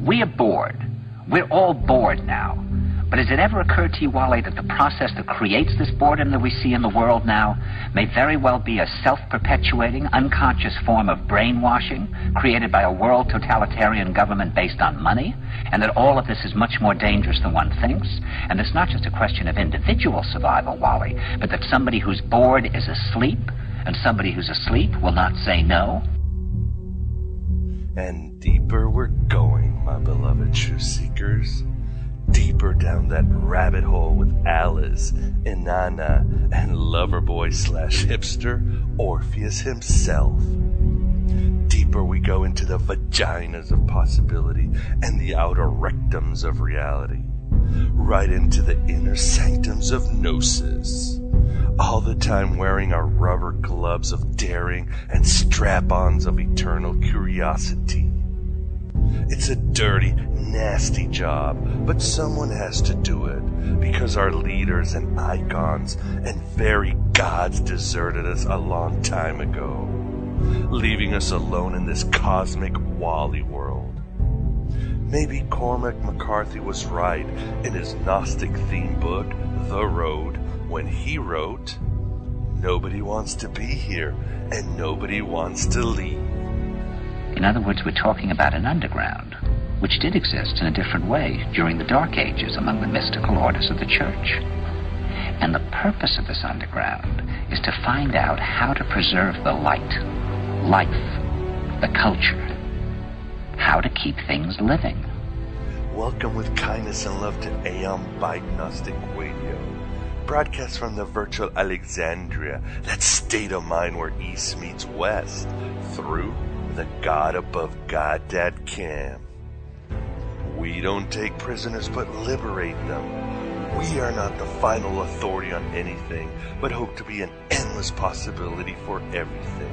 We are bored. We're all bored now. But has it ever occurred to you, Wally, that the process that creates this boredom that we see in the world now may very well be a self-perpetuating, unconscious form of brainwashing created by a world totalitarian government based on money, and that all of this is much more dangerous than one thinks, and it's not just a question of individual survival, Wally, but that somebody who's bored is asleep, and somebody who's asleep will not say no? And deeper we're going, my beloved truth seekers. Deeper down that rabbit hole with Alice, Inanna, and loverboy / hipster Orpheus himself. Deeper we go into the vaginas of possibility and the outer rectums of reality. Right into the inner sanctums of gnosis. All the time wearing our rubber gloves of daring and strap-ons of eternal curiosity. It's a dirty, nasty job, but someone has to do it, because our leaders and icons and very gods deserted us a long time ago, leaving us alone in this cosmic Wally world. Maybe Cormac McCarthy was right in his Gnostic theme book, The Road, when he wrote, "Nobody wants to be here, and nobody wants to leave." In other words, we're talking about an underground, which did exist in a different way during the Dark Ages among the mystical orders of the Church. And the purpose of this underground is to find out how to preserve the light, life, the culture, how to keep things living. Welcome with kindness and love to Aeon Byte Gnostic Radio, broadcast from the virtual Alexandria, that state of mind where East meets West, through the God above God.com. We don't take prisoners but liberate them. We are not the final authority on anything, but hope to be an endless possibility for everything.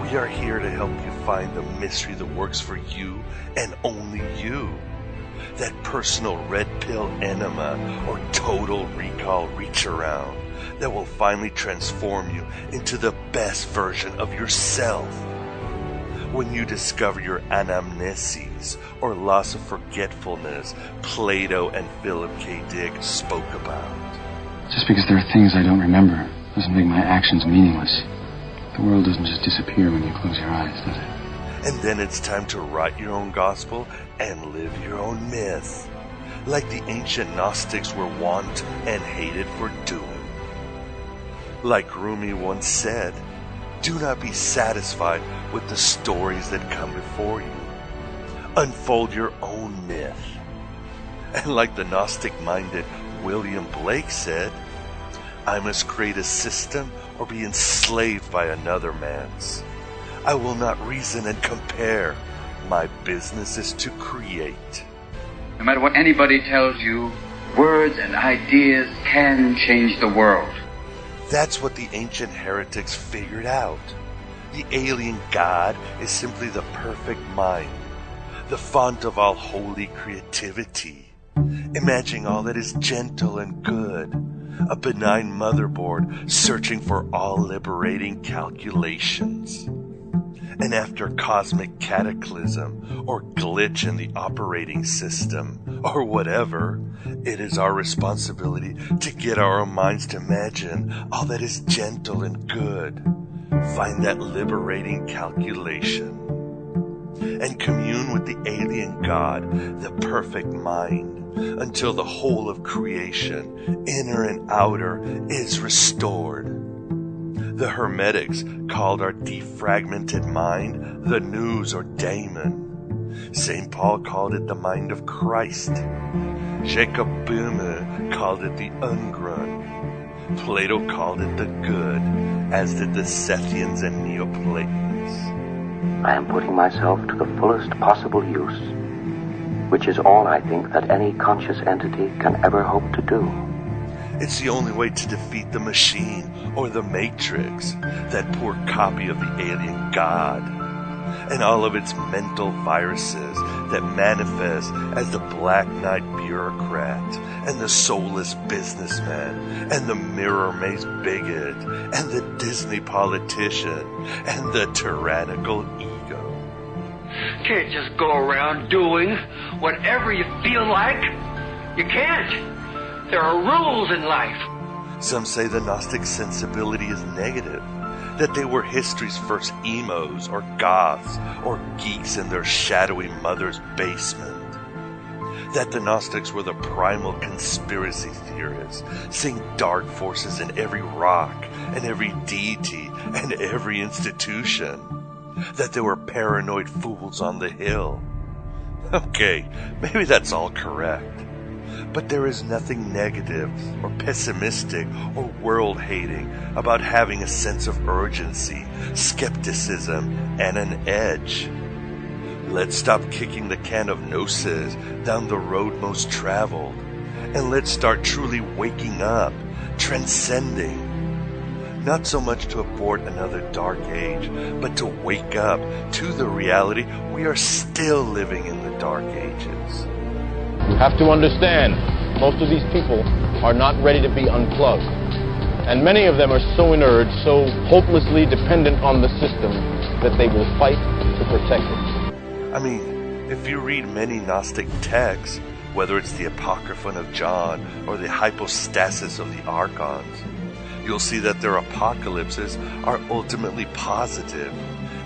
We are here to help you find the mystery that works for you and only you. That personal red pill enema or total recall reach around that will finally transform you into the best version of yourself. When you discover your anamnesis, or loss of forgetfulness, Plato and Philip K. Dick spoke about. Just because there are things I don't remember doesn't make my actions meaningless. The world doesn't just disappear when you close your eyes, does it? And then it's time to write your own gospel and live your own myth, like the ancient Gnostics were wont and hated for doing. Like Rumi once said, do not be satisfied with the stories that come before you. Unfold your own myth. And like the Gnostic-minded William Blake said, I must create a system or be enslaved by another man's. I will not reason and compare. My business is to create. No matter what anybody tells you, words and ideas can change the world. That's what the ancient heretics figured out. The alien God is simply the perfect mind, the font of all holy creativity, imagining all that is gentle and good, a benign motherboard searching for all liberating calculations. And after cosmic cataclysm or glitch in the operating system or whatever, it is our responsibility to get our own minds to imagine all that is gentle and good, find that liberating calculation, and commune with the alien God, the perfect mind, until the whole of creation, inner and outer, is restored. The Hermetics called our defragmented mind the nous or daemon. St. Paul called it the mind of Christ. Jacob Böhme called it the ungrun. Plato called it the good, as did the Sethians and Neoplatons. I am putting myself to the fullest possible use, which is all I think that any conscious entity can ever hope to do. It's the only way to defeat the machine or the matrix, that poor copy of the alien God, and all of its mental viruses that manifest as the Black Knight bureaucrat, and the soulless businessman, and the mirror maze bigot, and the Disney politician, and the tyrannical ego. can't just go around doing whatever you feel like. You can't. There are rules in life. Some say the Gnostic sensibility is negative, that they were history's first emos or goths or geeks in their shadowy mother's basement. That the Gnostics were the primal conspiracy theorists, seeing dark forces in every rock and every deity and every institution. That they were paranoid fools on the hill. Okay, maybe that's all correct. But there is nothing negative or pessimistic or world-hating about having a sense of urgency, skepticism, and an edge. Let's stop kicking the can of gnosis down the road most traveled, and let's start truly waking up, transcending. Not so much to abort another dark age, but to wake up to the reality we are still living in the dark ages. You have to understand, most of these people are not ready to be unplugged. And many of them are so inert, so hopelessly dependent on the system, that they will fight to protect it. I mean, if you read many Gnostic texts, whether it's the Apocryphon of John or the Hypostasis of the Archons, you'll see that their apocalypses are ultimately positive,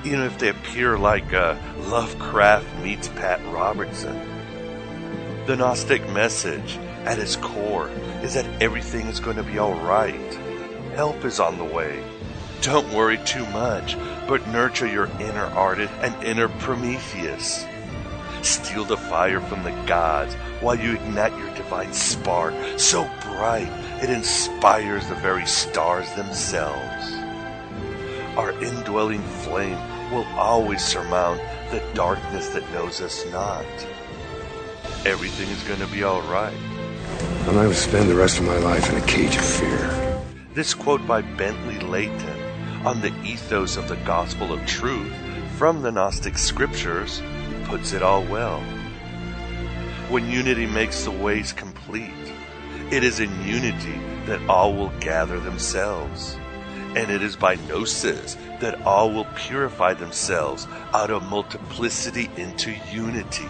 even if they appear like Lovecraft meets Pat Robertson. The Gnostic message, at its core, is that everything is going to be alright. Help is on the way. Don't worry too much, but nurture your inner Ardent and inner Prometheus. Steal the fire from the gods while you ignite your divine spark, so bright it inspires the very stars themselves. Our indwelling flame will always surmount the darkness that knows us not. Everything is going to be all right. I'm not going to spend the rest of my life in a cage of fear. This quote by Bentley Layton on the ethos of the gospel of truth from the Gnostic scriptures puts it all well. When unity makes the ways complete, it is in unity that all will gather themselves. And it is by gnosis that all will purify themselves out of multiplicity into unity,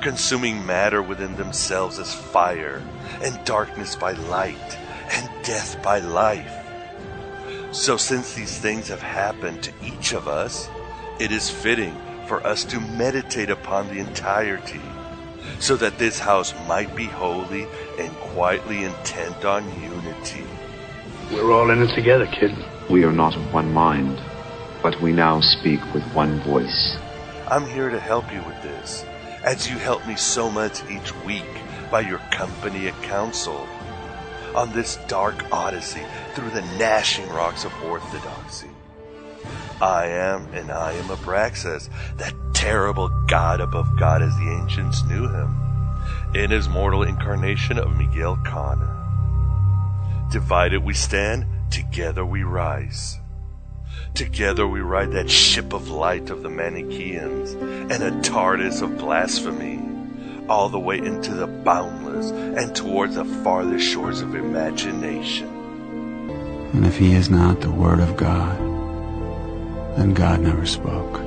consuming matter within themselves as fire, and darkness by light, and death by life. So since these things have happened to each of us, it is fitting for us to meditate upon the entirety, so that this house might be holy and quietly intent on unity. We're all in it together, kid. We are not of one mind, but we now speak with one voice. I'm here to help you with this, as you help me so much each week by your company at council, on this dark odyssey through the gnashing rocks of Orthodoxy. I am Abraxas, that terrible god above God as the ancients knew him, in his mortal incarnation of Miguel Cana. Divided we stand, together we rise. Together we ride that ship of light of the Manichaeans and a Tarsus of blasphemy, all the way into the boundless and towards the farthest shores of imagination. And if he is not the Word of God, then God never spoke.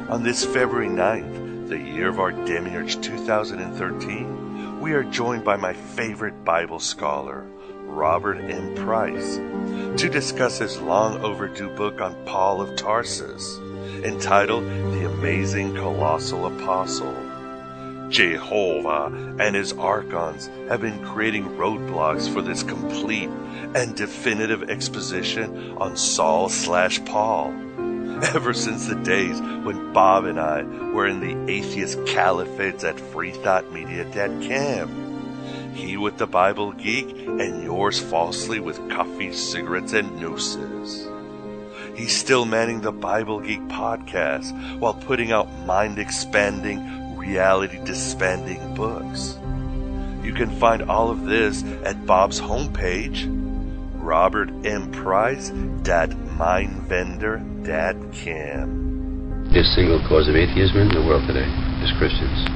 On this February 9th, the year of our Demiurge 2013, we are joined by my favorite Bible scholar, Robert M. Price, to discuss his long overdue book on Paul of Tarsus, entitled The Amazing Colossal Apostle. Jehovah and his archons have been creating roadblocks for this complete and definitive exposition on Saul/Paul, ever since the days when Bob and I were in the atheist caliphates at freethoughtmedia.com. He with the Bible Geek, and yours falsely with coffee, cigarettes, and nooses. He's still manning the Bible Geek podcast while putting out mind-expanding, reality-dispanding books. You can find all of this at Bob's homepage, robertmprice.mindvendor.com. The single cause of atheism in the world today is Christians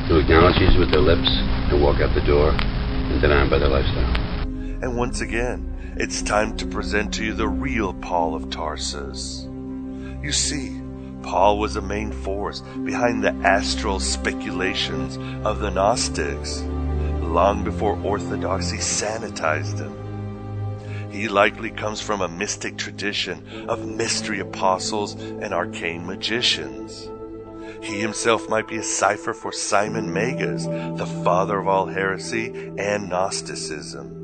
who acknowledge Jesus with their lips and walk out the door and deny him by their lifestyle. And once again, it's time to present to you the real Paul of Tarsus. You see, Paul was a main force behind the astral speculations of the Gnostics, long before Orthodoxy sanitized him. He likely comes from a mystic tradition of mystery apostles and arcane magicians. He himself might be a cipher for Simon Magus, the father of all heresy and Gnosticism.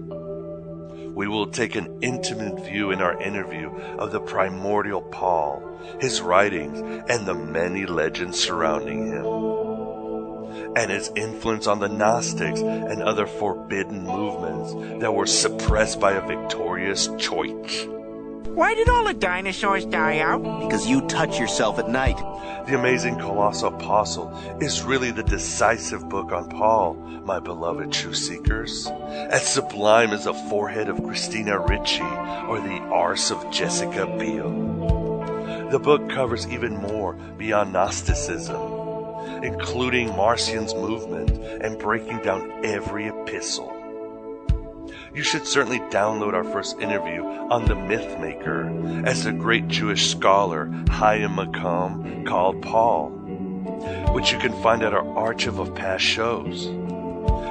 We will take an intimate view in our interview of the primordial Paul, his writings, and the many legends surrounding him, and his influence on the Gnostics and other forbidden movements that were suppressed by a victorious church. Why did all the dinosaurs die out? Because you touch yourself at night. The amazing Colossal Apostle is really the decisive book on Paul, my beloved truth seekers. As sublime as the forehead of Christina Ricci or the arse of Jessica Biel. The book covers even more beyond Gnosticism, including Marcion's movement and breaking down every epistle. You should certainly download our first interview on the Mythmaker, as the great Jewish scholar Chaim Makam called Paul, which you can find at our archive of past shows.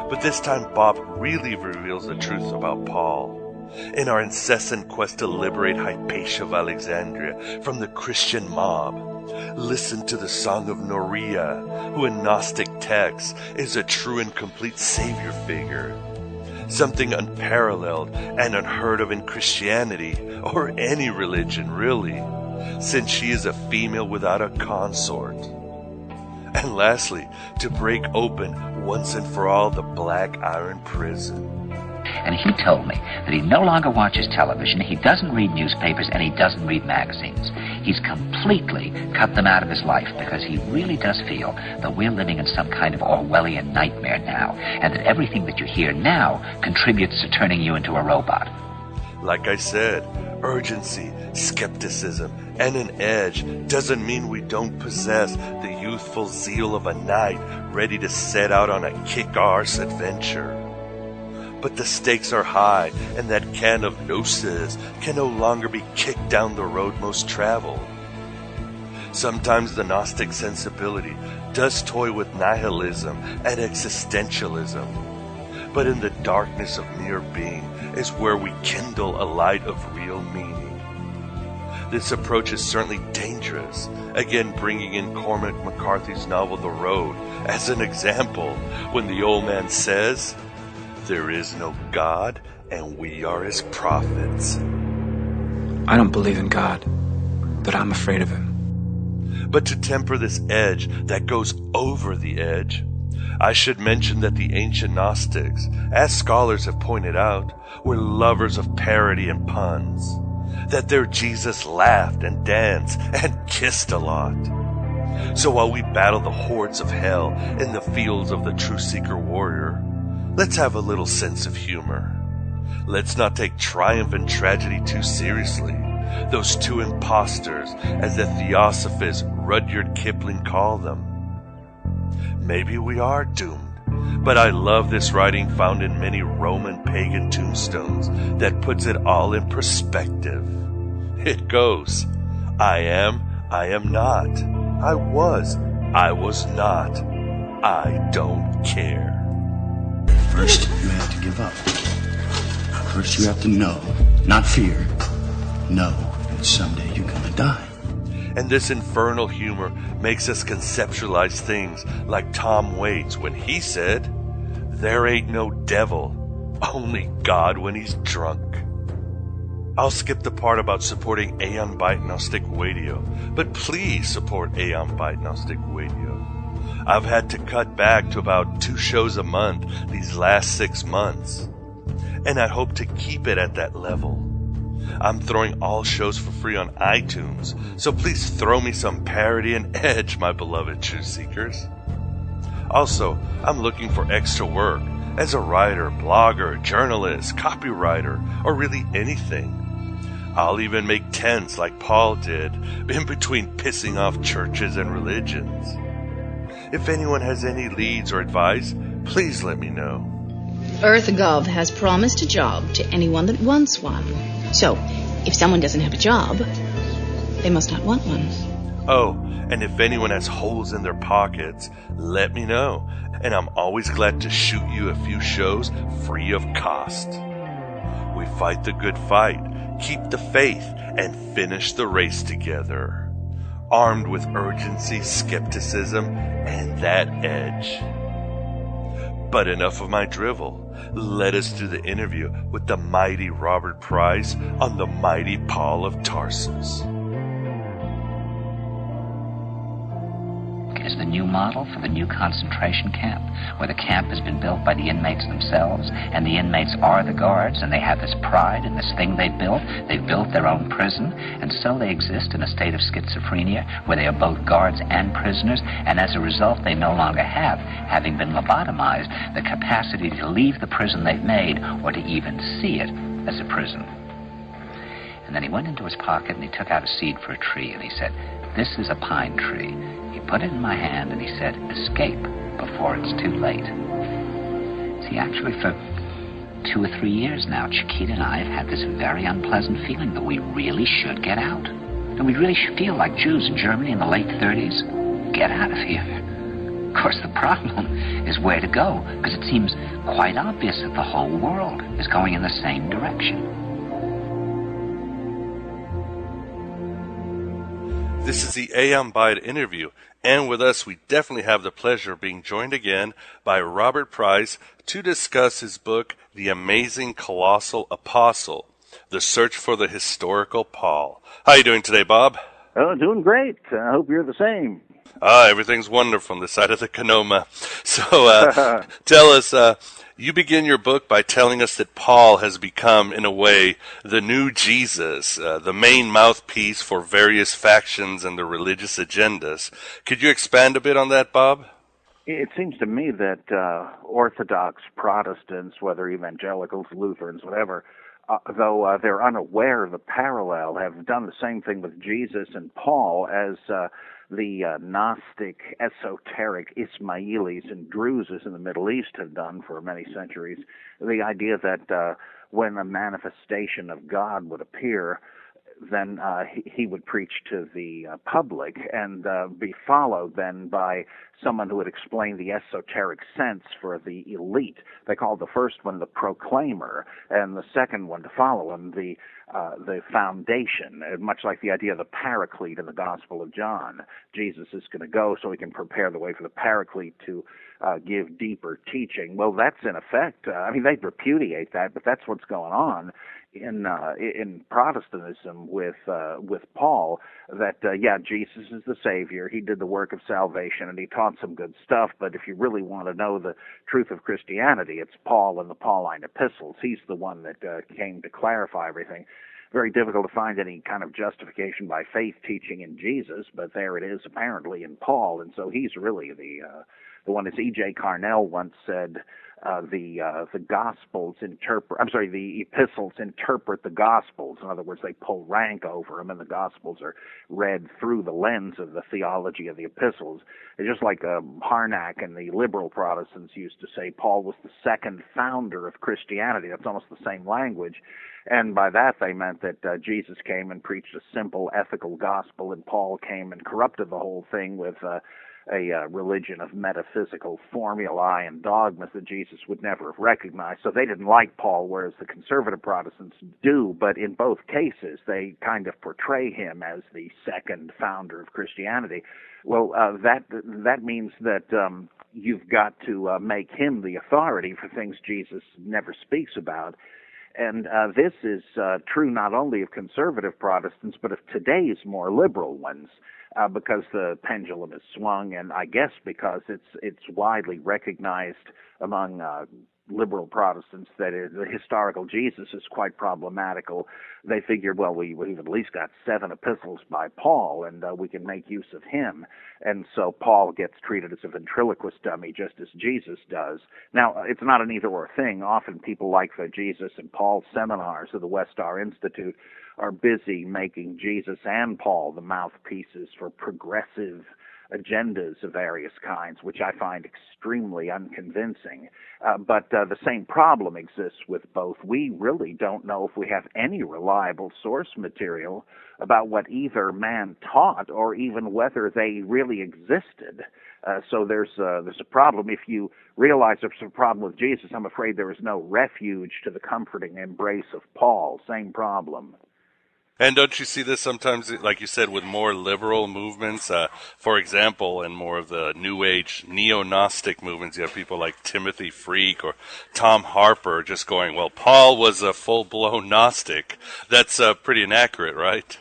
But this time Bob really reveals the truth about Paul in our incessant quest to liberate Hypatia of Alexandria from the Christian mob. Listen to the Song of Noria, who in Gnostic texts is a true and complete savior figure. Something unparalleled and unheard of in Christianity, or any religion really, since she is a female without a consort. And lastly, to break open once and for all the black iron prison. And he told me that he no longer watches television, he doesn't read newspapers, and he doesn't read magazines. He's completely cut them out of his life because he really does feel that we're living in some kind of Orwellian nightmare now, and that everything that you hear now contributes to turning you into a robot. Like I said, urgency, skepticism, and an edge doesn't mean we don't possess the youthful zeal of a knight ready to set out on a kick-arse adventure. But the stakes are high, and that can of gnosis can no longer be kicked down the road most traveled. Sometimes the Gnostic sensibility does toy with nihilism and existentialism, but in the darkness of mere being is where we kindle a light of real meaning. This approach is certainly dangerous, again bringing in Cormac McCarthy's novel The Road as an example, when the old man says, "There is no God, and we are his prophets." I don't believe in God, but I'm afraid of him. But to temper this edge that goes over the edge, I should mention that the ancient Gnostics, as scholars have pointed out, were lovers of parody and puns, that their Jesus laughed and danced and kissed a lot. So while we battle the hordes of hell in the fields of the truth seeker warrior, let's have a little sense of humor. Let's not take triumph and tragedy too seriously. Those two impostors, as the Theosophist Rudyard Kipling called them. Maybe we are doomed, but I love this writing found in many Roman pagan tombstones that puts it all in perspective. It goes, I am not. I was not. I don't care. First, you have to give up. First, you have to know, not fear. Know that someday you're gonna die. And this infernal humor makes us conceptualize things like Tom Waits when he said, "There ain't no devil, only God when he's drunk." I'll skip the part about supporting Aeon Byte Gnostic Radio, but please support Aeon Byte Gnostic Radio. I've had to cut back to about 2 shows a month these last 6 months, and I hope to keep it at that level. I'm throwing all shows for free on iTunes, so please throw me some parody and edge, my beloved truth seekers. Also, I'm looking for extra work as a writer, blogger, journalist, copywriter, or really anything. I'll even make tents like Paul did, in between pissing off churches and religions. If anyone has any leads or advice, please let me know. EarthGov has promised a job to anyone that wants one. So, if someone doesn't have a job, they must not want one. Oh, and if anyone has holes in their pockets, let me know, and I'm always glad to shoot you a few shows free of cost. We fight the good fight, keep the faith, and finish the race together, armed with urgency, skepticism, and that edge. But enough of my drivel. Let us do the interview with the mighty Robert Price on the mighty Paul of Tarsus. Is the new model for the new concentration camp, where the camp has been built by the inmates themselves, and the inmates are the guards, and they have this pride in this thing they've built. They've built their own prison, and so they exist in a state of schizophrenia, where they are both guards and prisoners, and as a result, they no longer have, having been lobotomized, the capacity to leave the prison they've made, or to even see it as a prison. And then he went into his pocket, and he took out a seed for a tree, and he said, "This is a pine tree." He put it in my hand and he said, "Escape before it's too late." See, actually for 2 or 3 years now, Chiquita and I have had this very unpleasant feeling that we really should get out. And we really should feel like Jews in Germany in the late 30s. Get out of here. Of course, the problem is where to go, because it seems quite obvious that the whole world is going in the same direction. This is the Aeon Byte interview, and with us we definitely have the pleasure of being joined again by Robert Price to discuss his book, The Amazing Colossal Apostle, The Search for the Historical Paul. How are you doing today, Bob? Oh, doing great. I hope you're the same. Everything's wonderful on this side of the Canoma. So tell us, you begin your book by telling us that Paul has become, in a way, the new Jesus, the main mouthpiece for various factions and their religious agendas. Could you expand a bit on that, Bob? It seems to me that Orthodox Protestants, whether evangelicals, Lutherans, whatever, though they're unaware of the parallel, have done the same thing with Jesus and Paul as the Gnostic, esoteric Ismailis and Druzes in the Middle East have done for many centuries. The idea that when a manifestation of God would appear, then he would preach to the public and be followed then by someone who would explain the esoteric sense for the elite. They called the first one the proclaimer, and the second one to follow him the foundation, much like the idea of the paraclete in the Gospel of John. Jesus is going to go so he can prepare the way for the paraclete to give deeper teaching. Well, that's in effect, I mean, they repudiate that, but that's what's going on in Protestantism with Paul, that Jesus is the Savior. He did the work of salvation and he taught some good stuff, but if you really want to know the truth of Christianity, it's Paul and the Pauline epistles. He's the one that came to clarify everything. Very difficult to find any kind of justification by faith teaching in Jesus, but there it is apparently in Paul, and so he's really the one. As E.J. Carnell once said, the epistles interpret the Gospels. In other words, they pull rank over them, and the Gospels are read through the lens of the theology of the epistles. It's just like Harnack and the liberal Protestants used to say Paul was the second founder of Christianity. That's almost the same language. And by that they meant that Jesus came and preached a simple ethical gospel, and Paul came and corrupted the whole thing with a religion of metaphysical formulae and dogmas that Jesus would never have recognized. So they didn't like Paul, whereas the conservative Protestants do. But in both cases, they kind of portray him as the second founder of Christianity. Well, that means that you've got to make him the authority for things Jesus never speaks about. And this is true not only of conservative Protestants, but of today's more liberal ones. Because the pendulum is swung, and I guess because it's widely recognized among liberal Protestants that the historical Jesus is quite problematical. They figured, well, we've at least got 7 epistles by Paul, and we can make use of him. And so Paul gets treated as a ventriloquist dummy, just as Jesus does. Now, it's not an either-or thing. Often people like the Jesus and Paul seminars of the Westar Institute are busy making Jesus and Paul the mouthpieces for progressive agendas of various kinds, which I find extremely unconvincing. But the same problem exists with both. We really don't know if we have any reliable source material about what either man taught or even whether they really existed. So there's a problem. If you realize there's a problem with Jesus, I'm afraid there is no refuge to the comforting embrace of Paul. Same problem. And don't you see this sometimes, like you said, with more liberal movements? For example, in more of the New Age neo-Gnostic movements, you have people like Timothy Freak or Tom Harper just going, well, Paul was a full-blown Gnostic. That's pretty inaccurate, right?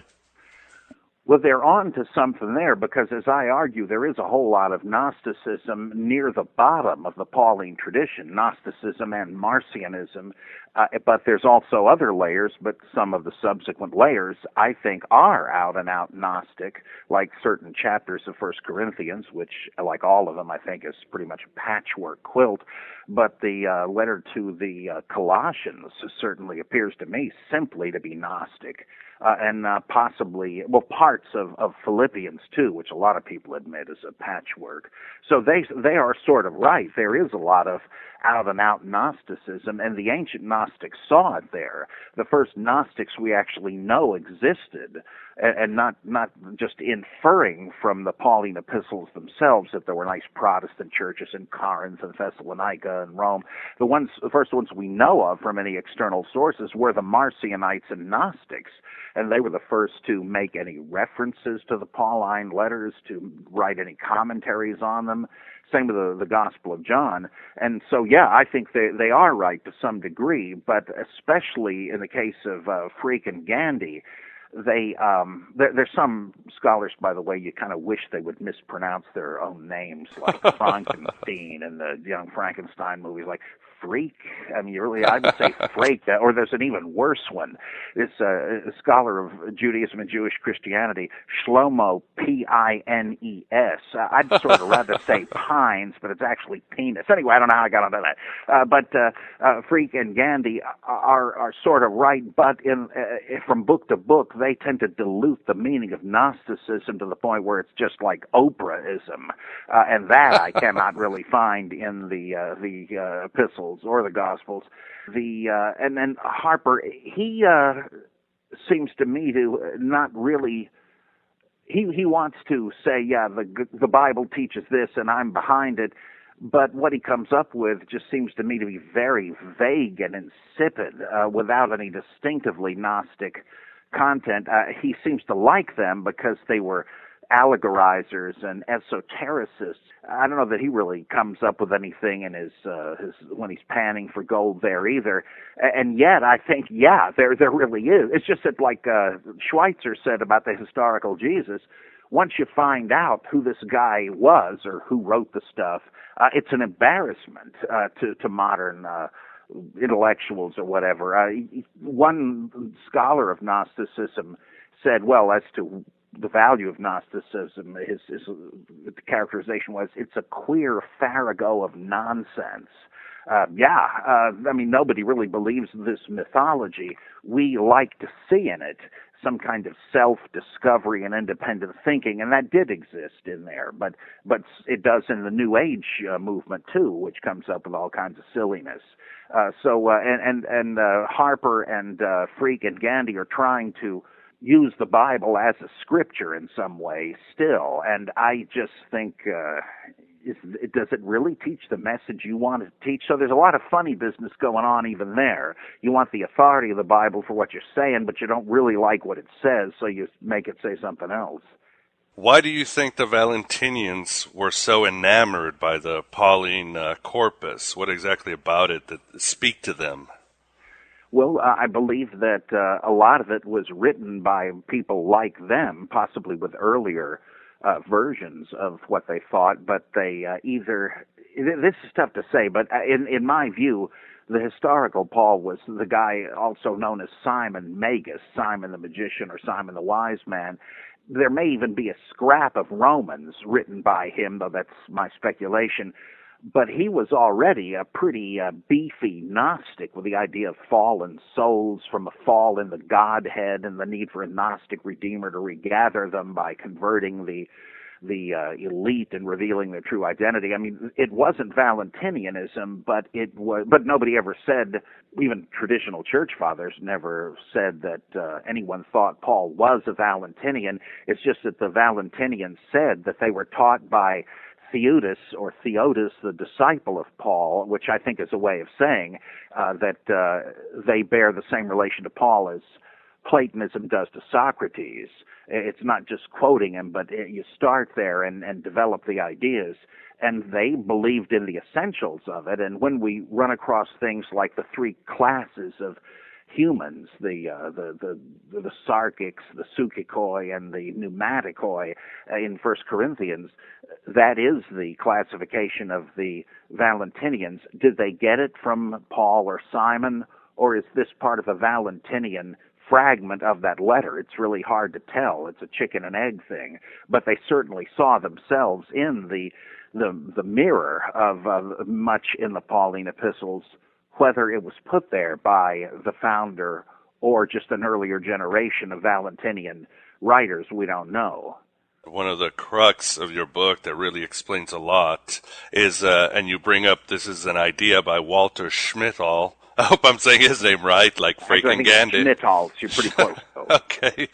Well, they're on to something there because, as I argue, there is a whole lot of Gnosticism near the bottom of the Pauline tradition, Gnosticism and Marcionism, but there's also other layers, but some of the subsequent layers, I think, are out-and-out Gnostic, like certain chapters of 1 Corinthians, which, like all of them, I think, is pretty much a patchwork quilt, but the letter to the Colossians certainly appears to me simply to be Gnostic. And possibly, well, parts of Philippians too, which a lot of people admit is a patchwork. So they are sort of right. There is a lot of out-and-out Gnosticism, and the ancient Gnostics saw it there. The first Gnostics we actually know existed, and not just inferring from the Pauline epistles themselves that there were nice Protestant churches in Corinth and Thessalonica and Rome. The first ones we know of from any external sources were the Marcionites and Gnostics, and they were the first to make any references to the Pauline letters, to write any commentaries on them. Same with the Gospel of John. And so, yeah, I think they are right to some degree, but especially in the case of Freak and Gandhi, there's some scholars, by the way, you kind of wish they would mispronounce their own names, like Frankenstein in the Young Frankenstein movies, like Freak. I mean, I would say Freak, or there's an even worse one. It's a scholar of Judaism and Jewish Christianity, Shlomo, P-I-N-E-S. I'd sort of rather say Pines, but it's actually penis. Anyway, I don't know how I got onto that. But Freak and Gandhi are sort of right, but from book to book, they tend to dilute the meaning of Gnosticism to the point where it's just like Oprahism, and that I cannot really find in the epistles or the Gospels. And then Harper, he seems to me to not really. He wants to say, yeah, the Bible teaches this, and I'm behind it. But what he comes up with just seems to me to be very vague and insipid, without any distinctively Gnostic content. He seems to like them because they were allegorizers and esotericists. I don't know that he really comes up with anything in his when he's panning for gold there either. And yet, I think, yeah, there really is. It's just that, like Schweitzer said about the historical Jesus, once you find out who this guy was or who wrote the stuff, it's an embarrassment to modern intellectuals or whatever. One scholar of Gnosticism said, well, as to the value of Gnosticism, the characterization was, it's a queer farrago of nonsense. I mean, nobody really believes this mythology. We like to see in it some kind of self-discovery and independent thinking, and that did exist in there, but it does in the New Age movement too, which comes up with all kinds of silliness. Harper and Freak and Gandhi are trying to use the Bible as a scripture in some way still, and I just think, does it really teach the message you want to teach? So there's a lot of funny business going on even there. You want the authority of the Bible for what you're saying, but you don't really like what it says, so you make it say something else. Why do you think the Valentinians were so enamored by the Pauline corpus? What exactly about it that speak to them? Well, I believe that a lot of it was written by people like them, possibly with earlier versions of what they thought, but they this is tough to say, but in my view, the historical Paul was the guy also known as Simon Magus, Simon the Magician or Simon the Wise Man. There may even be a scrap of Romans written by him, though that's my speculation. But he was already a pretty beefy Gnostic with the idea of fallen souls from a fall in the Godhead and the need for a Gnostic Redeemer to regather them by converting the elite in revealing their true identity. I mean, it wasn't Valentinianism, but nobody ever said, even traditional church fathers never said that anyone thought Paul was a Valentinian. It's just that the Valentinians said that they were taught by Theodotus, the disciple of Paul, which I think is a way of saying that they bear the same relation to Paul as Platonism does to Socrates. It's not just quoting him, but you start there and develop the ideas. And they believed in the essentials of it. And when we run across things like the three classes of humans, the sarkics, the psychikoi, and the pneumatikoi in 1 Corinthians, that is the classification of the Valentinians. Did they get it from Paul or Simon, or is this part of a Valentinian fragment of that letter? It's really hard to tell. It's a chicken and egg thing. But they certainly saw themselves in the mirror of much in the Pauline epistles. Whether it was put there by the founder or just an earlier generation of Valentinian writers, we don't know. One of the crux of your book that really explains a lot is, and you bring up, this is an idea by Walter Schmidtall. I hope I'm saying his name right, like freaking Gandhi. Schmidtall, you're pretty close. Okay.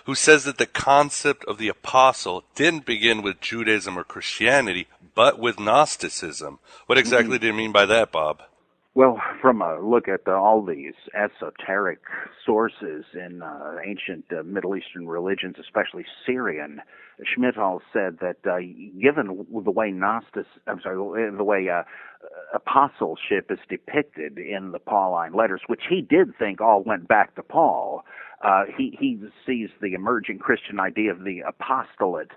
Who says that the concept of the apostle didn't begin with Judaism or Christianity, but with Gnosticism. What exactly do you mean by that, Bob? Well, from a look at all these esoteric sources in ancient Middle Eastern religions, especially Syrian, Schmidtall said that given the way apostleship is depicted in the Pauline letters, which he did think all went back to Paul, he sees the emerging Christian idea of the apostolate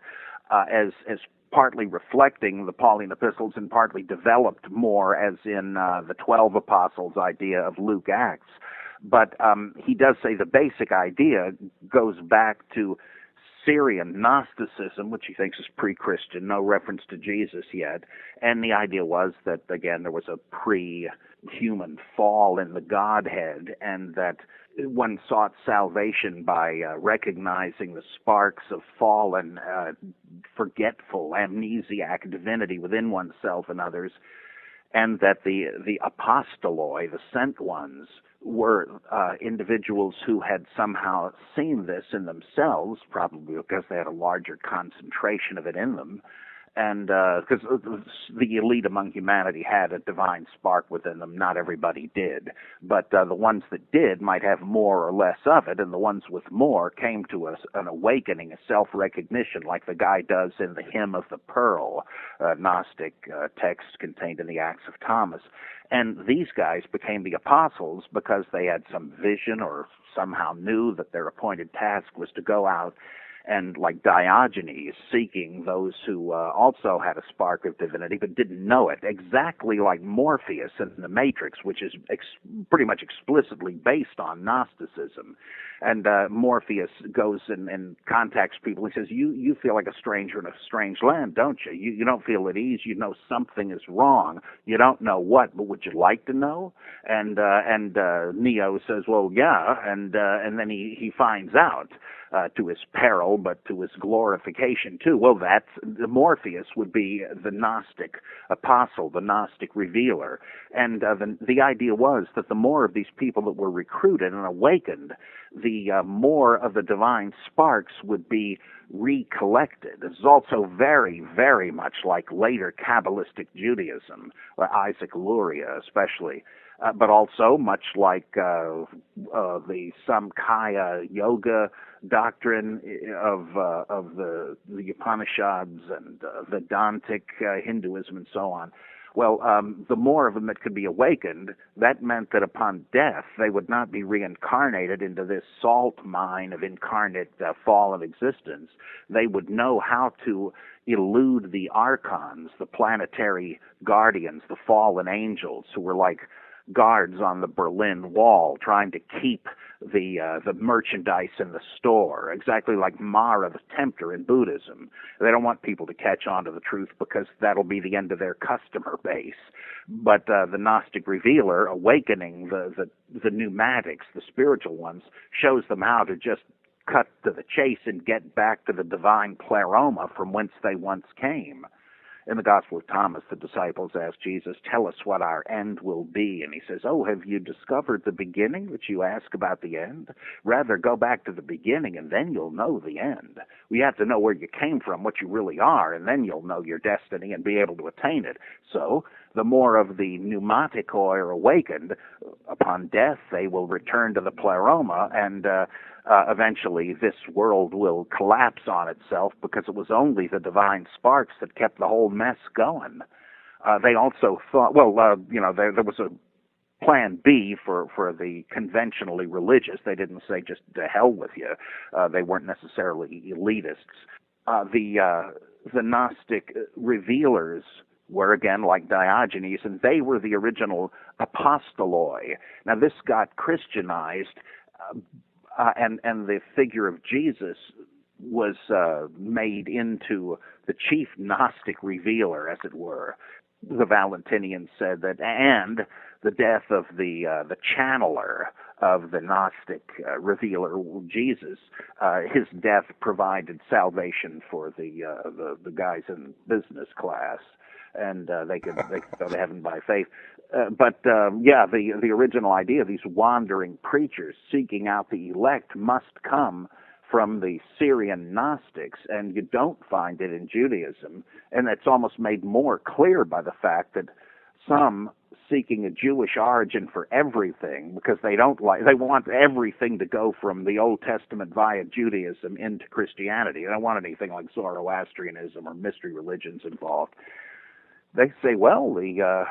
as partly reflecting the Pauline epistles and partly developed more as in the 12 apostles idea of Luke Acts. But he does say the basic idea goes back to Syrian Gnosticism, which he thinks is pre-Christian, no reference to Jesus yet. And the idea was that, again, there was a pre-human fall in the Godhead, and that one sought salvation by recognizing the sparks of fallen, forgetful, amnesiac divinity within oneself and others, and that the apostoloi, the sent ones, were individuals who had somehow seen this in themselves, probably because they had a larger concentration of it in them, and because the elite among humanity had a divine spark within them. Not everybody did, but the ones that did might have more or less of it, and the ones with more came to an awakening, a self-recognition, like the guy does in the Hymn of the Pearl, Gnostic text contained in the Acts of Thomas. And these guys became the apostles because they had some vision or somehow knew that their appointed task was to go out and, like Diogenes, seeking those who also had a spark of divinity but didn't know it, exactly like Morpheus in the Matrix, which is pretty much explicitly based on Gnosticism. And Morpheus goes and contacts people. He says, you feel like a stranger in a strange land, don't you? You don't feel at ease. You know something is wrong. You don't know what, but would you like to know? And Neo says, well, yeah. And then he finds out. To his peril, but to his glorification too. Well, Morpheus would be the Gnostic apostle, the Gnostic revealer. And the idea was that the more of these people that were recruited and awakened, the more of the divine sparks would be recollected. It's also very, very much like later Kabbalistic Judaism, Isaac Luria especially. But also much like the Samkhya yoga doctrine of the Upanishads and Vedantic Hinduism and so on. Well, the more of them that could be awakened, that meant that upon death, they would not be reincarnated into this salt mine of incarnate fallen existence. They would know how to elude the archons, the planetary guardians, the fallen angels, who were like guards on the Berlin Wall trying to keep the merchandise in the store, exactly like Mara the Tempter in Buddhism. They don't want people to catch on to the truth because that'll be the end of their customer base. But the Gnostic revealer, awakening the pneumatics, the spiritual ones, shows them how to just cut to the chase and get back to the divine pleroma from whence they once came. In the Gospel of Thomas, the disciples asked Jesus, "Tell us what our end will be." And he says, "Oh, have you discovered the beginning that you ask about the end? Rather, go back to the beginning, and then you'll know the end. We have to know where you came from, what you really are, and then you'll know your destiny and be able to attain it." So, the more of the pneumatikoi are awakened, upon death they will return to the pleroma, and eventually this world will collapse on itself because it was only the divine sparks that kept the whole mess going. They also thought, there was a plan B for the conventionally religious. They didn't say just to hell with you. They weren't necessarily elitists. The Gnostic revealers were, again, like Diogenes, and they were the original apostoloi. Now, this got Christianized, and the figure of Jesus was made into the chief Gnostic revealer, as it were. The Valentinians said that, and the death of the channeler of the Gnostic revealer, Jesus, his death provided salvation for the guys in business class, and they could go to heaven by faith. The original idea of these wandering preachers seeking out the elect must come from the Syrian Gnostics, and you don't find it in Judaism. And it's almost made more clear by the fact that some seeking a Jewish origin for everything, because they want everything to go from the Old Testament via Judaism into Christianity. They don't want anything like Zoroastrianism or mystery religions involved. They say, well, the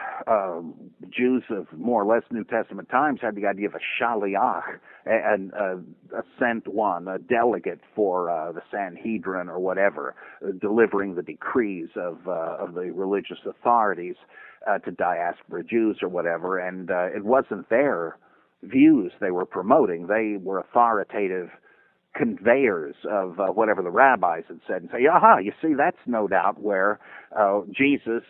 Jews of more or less New Testament times had the idea of a shaliach, a sent one, a delegate for the Sanhedrin or whatever, delivering the decrees of the religious authorities to diaspora Jews or whatever, and it wasn't their views they were promoting. They were authoritative conveyors of whatever the rabbis had said, and say, aha, you see, that's no doubt where Jesus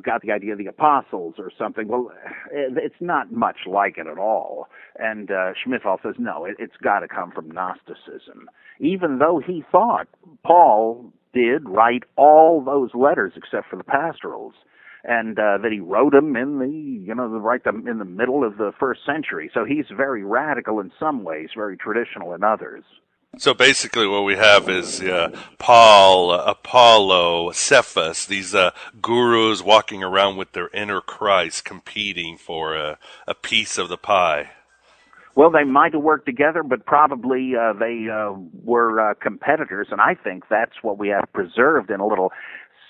got the idea of the apostles or something. Well, it's not much like it at all. And Schmidthal says, no, it's got to come from Gnosticism. Even though he thought Paul did write all those letters except for the pastorals, and that he wrote them in in the middle of the first century. So he's very radical in some ways, very traditional in others. So basically what we have is Paul, Apollo, Cephas, these gurus walking around with their inner Christ competing for a piece of the pie. Well, they might have worked together, but probably they were competitors, and I think that's what we have preserved in a little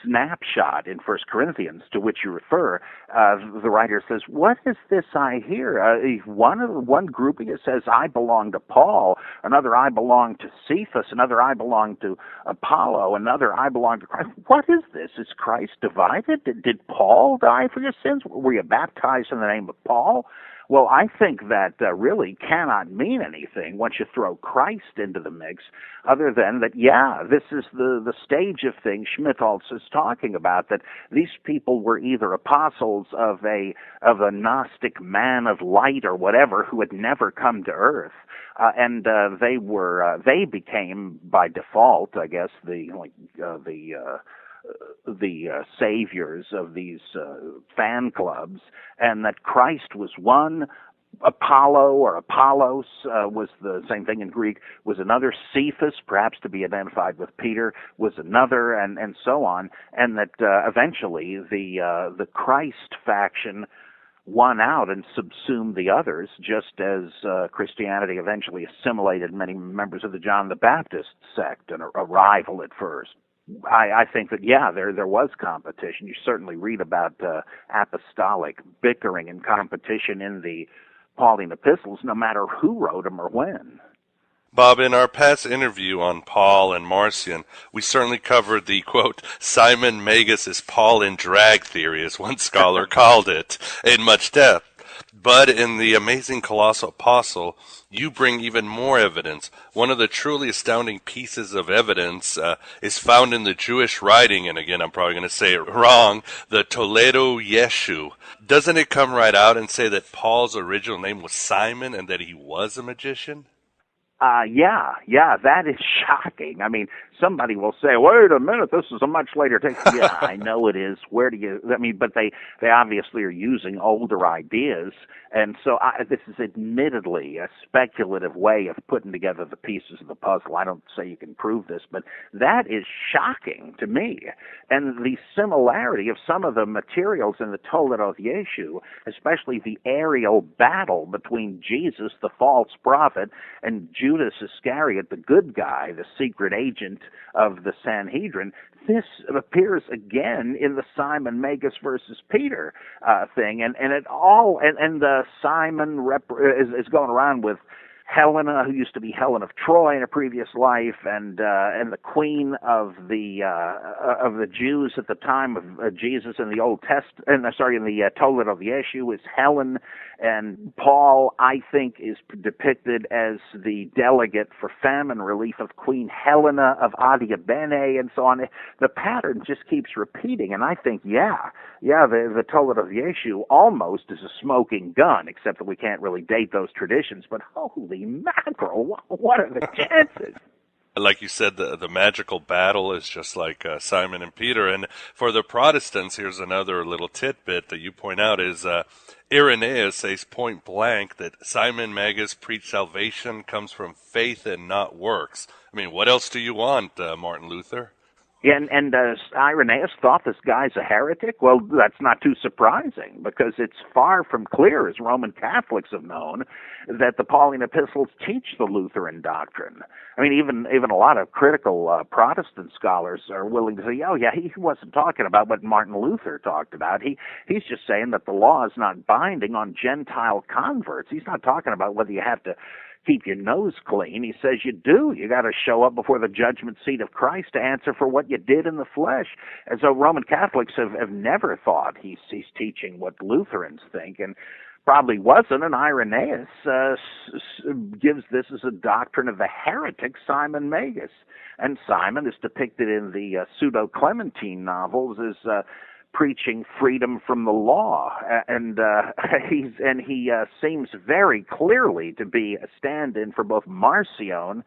snapshot in 1 Corinthians, to which you refer. The writer says, what is this I hear? One grouping says, I belong to Paul, another, I belong to Cephas, another, I belong to Apollo, another, I belong to Christ. What is this? Is Christ divided? Did Paul die for your sins? Were you baptized in the name of Paul? Well, I think that really cannot mean anything once you throw Christ into the mix, other than that, yeah, this is the stage of things Schmidthal is talking about, that these people were either apostles of a Gnostic man of light or whatever who had never come to earth, and they became by default, I guess, the saviors of these fan clubs, and that Christ was one, Apollo or Apollos was the same thing in Greek, was another, Cephas, perhaps to be identified with Peter, was another, and so on, and that eventually the Christ faction won out and subsumed the others, just as Christianity eventually assimilated many members of the John the Baptist sect, and a rival at first. I think that, yeah, there was competition. You certainly read about apostolic bickering and competition in the Pauline epistles, no matter who wrote them or when. Bob, in our past interview on Paul and Marcion, we certainly covered the, quote, Simon Magus' Paul in drag theory, as one scholar called it, in much depth. But in the amazing Colossal Apostle, you bring even more evidence. One of the truly astounding pieces of evidence is found in the Jewish writing, and again, I'm probably going to say it wrong, the Toledo Yeshu. Doesn't it come right out and say that Paul's original name was Simon and that he was a magician? Yeah, that is shocking. I mean, somebody will say, wait a minute, this is a much later text. Yeah, I know it is. But they obviously are using older ideas. And so this is admittedly a speculative way of putting together the pieces of the puzzle. I don't say you can prove this, but that is shocking to me. And the similarity of some of the materials in the Toledo of Yeshu, especially the aerial battle between Jesus, the false prophet, and Judas Iscariot, the good guy, the secret agent of the Sanhedrin, this appears again in the Simon Magus versus Peter thing, and Simon is going around with Helena, who used to be Helen of Troy in a previous life, and the queen of the Jews at the time of Jesus in the Old Testament, in the Toledo of Yeshu is Helen, and Paul, I think, is depicted as the delegate for famine relief of Queen Helena of Adiabene, and so on. The pattern just keeps repeating, and I think, the Toledo of Yeshu almost is a smoking gun, except that we can't really date those traditions, but holy mackerel, what are the chances? Like you said, the magical battle is just like Simon and Peter. And for the Protestants, here's another little tidbit that you point out is Irenaeus says point blank that Simon Magus preached salvation comes from faith and not works. I mean, what else do you want, Martin Luther? Yeah, and Irenaeus thought this guy's a heretic? Well, that's not too surprising, because it's far from clear, as Roman Catholics have known, that the Pauline epistles teach the Lutheran doctrine. I mean, even a lot of critical Protestant scholars are willing to say, oh, yeah, he wasn't talking about what Martin Luther talked about. He's just saying that the law is not binding on Gentile converts. He's not talking about whether you have to keep your nose clean. He says you do. You got to show up before the judgment seat of Christ to answer for what you did in the flesh. And so Roman Catholics have never thought he's teaching what Lutherans think, and probably wasn't. And Irenaeus gives this as a doctrine of the heretic Simon Magus. And Simon is depicted in the pseudo-Clementine novels as preaching freedom from the law, and he seems very clearly to be a stand-in for both Marcion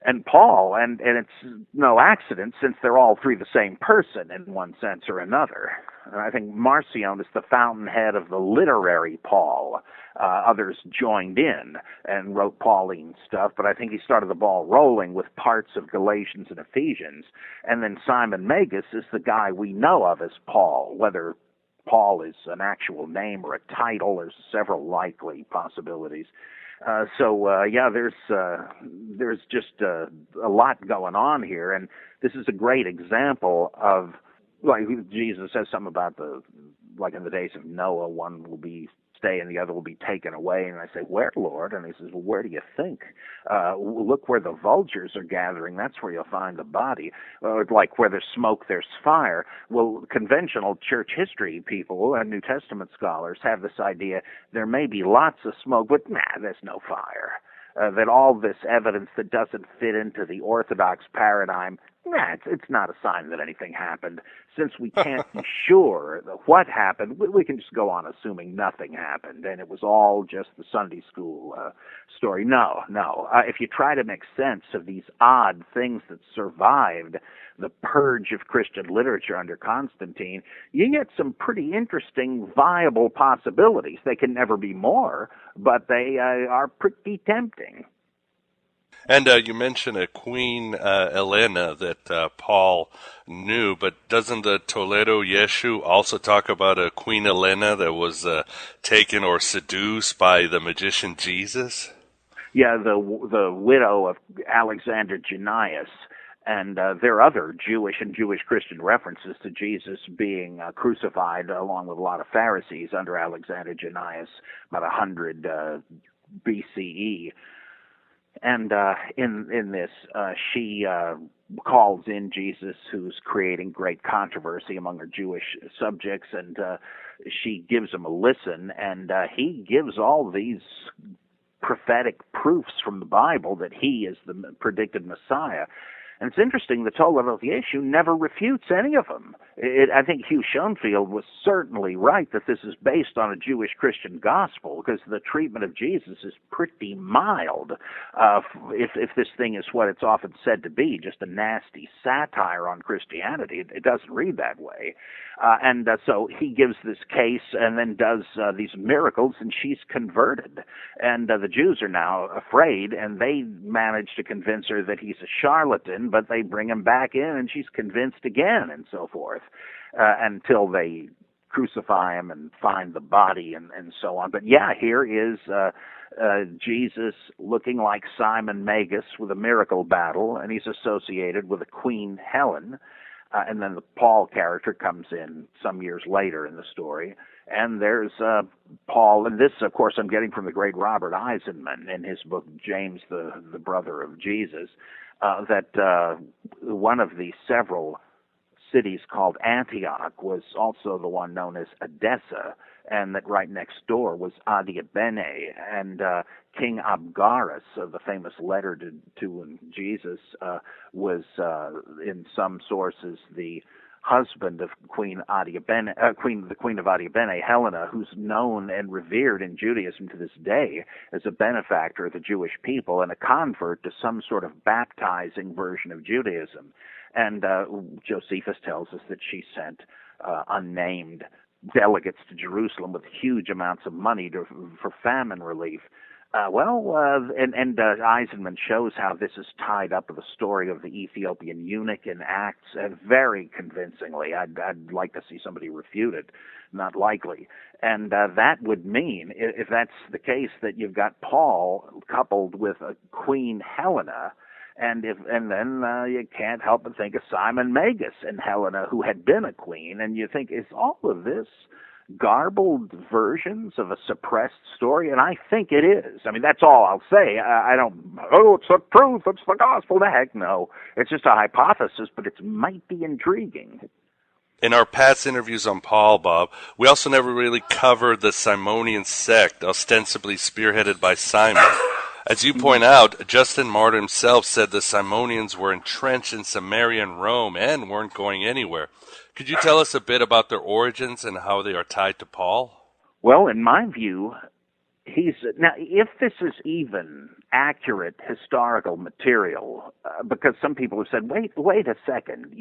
and Paul, and it's no accident, since they're all three the same person in one sense or another. I think Marcion is the fountainhead of the literary Paul. Others joined in and wrote Pauline stuff, but I think he started the ball rolling with parts of Galatians and Ephesians. And then Simon Magus is the guy we know of as Paul. Whether Paul is an actual name or a title, there's several likely possibilities. There's just a lot going on here, and this is a great example of, like, Jesus says something about like in the days of Noah, one will be stay and the other will be taken away. And I say, where, Lord? And he says, well, where do you think? Look where the vultures are gathering. That's where you'll find the body. Like where there's smoke, there's fire. Well, conventional church history people and New Testament scholars have this idea there may be lots of smoke, but there's no fire. That all this evidence that doesn't fit into the Orthodox paradigm, it's not a sign that anything happened. Since we can't be sure what happened, we can just go on assuming nothing happened, and it was all just the Sunday school story. No. If you try to make sense of these odd things that survived the purge of Christian literature under Constantine, you get some pretty interesting, viable possibilities. They can never be more, but they are pretty tempting. And you mentioned a Queen Helena that Paul knew, but doesn't the Toledo Yeshu also talk about a Queen Helena that was taken or seduced by the magician Jesus? Yeah, the widow of Alexander Jannaeus. And there are other Jewish and Jewish Christian references to Jesus being crucified along with a lot of Pharisees under Alexander Jannaeus, about 100 BCE. And in this, she calls in Jesus, who's creating great controversy among her Jewish subjects, and she gives him a listen, and he gives all these prophetic proofs from the Bible that he is the predicted Messiah. And it's interesting, the Tola of the issue never refutes any of them. I think Hugh Schoenfield was certainly right that this is based on a Jewish Christian gospel, because the treatment of Jesus is pretty mild. If this thing is what it's often said to be, just a nasty satire on Christianity, it doesn't read that way. So he gives this case and then does these miracles, and she's converted. And the Jews are now afraid, and they manage to convince her that he's a charlatan, but they bring him back in, and she's convinced again, and so forth, until they crucify him and find the body and so on. But yeah, here is Jesus looking like Simon Magus with a miracle battle, and he's associated with a Queen Helen. And then the Paul character comes in some years later in the story. And there's Paul, and this, of course, I'm getting from the great Robert Eisenman in his book, James, the Brother of Jesus, that one of the several cities called Antioch was also the one known as Edessa, and that right next door was Adiabene, and King Abgarus, the famous letter to Jesus, was in some sources the husband of Queen Adiabene, the Queen of Adiabene, Helena, who's known and revered in Judaism to this day as a benefactor of the Jewish people and a convert to some sort of baptizing version of Judaism. And Josephus tells us that she sent unnamed delegates to Jerusalem with huge amounts of money for famine relief. Eisenman shows how this is tied up with the story of the Ethiopian eunuch in Acts very convincingly. I'd like to see somebody refute it. Not likely. And that would mean, if that's the case, that you've got Paul coupled with a Queen Helena, and then you can't help but think of Simon Magus and Helena, who had been a queen, and you think, is all of this garbled versions of a suppressed story? And I think it is. I mean, that's all I'll say. I don't, it's the truth, it's the gospel. The heck no. It's just a hypothesis, but it might be intriguing. In our past interviews on Paul, Bob, we also never really covered the Simonian sect, ostensibly spearheaded by Simon. As you point out, Justin Martyr himself said the Simonians were entrenched in Samaria and Rome and weren't going anywhere. Could you tell us a bit about their origins and how they are tied to Paul? Well, in my view, now, if this is even accurate historical material, because some people have said, wait a second,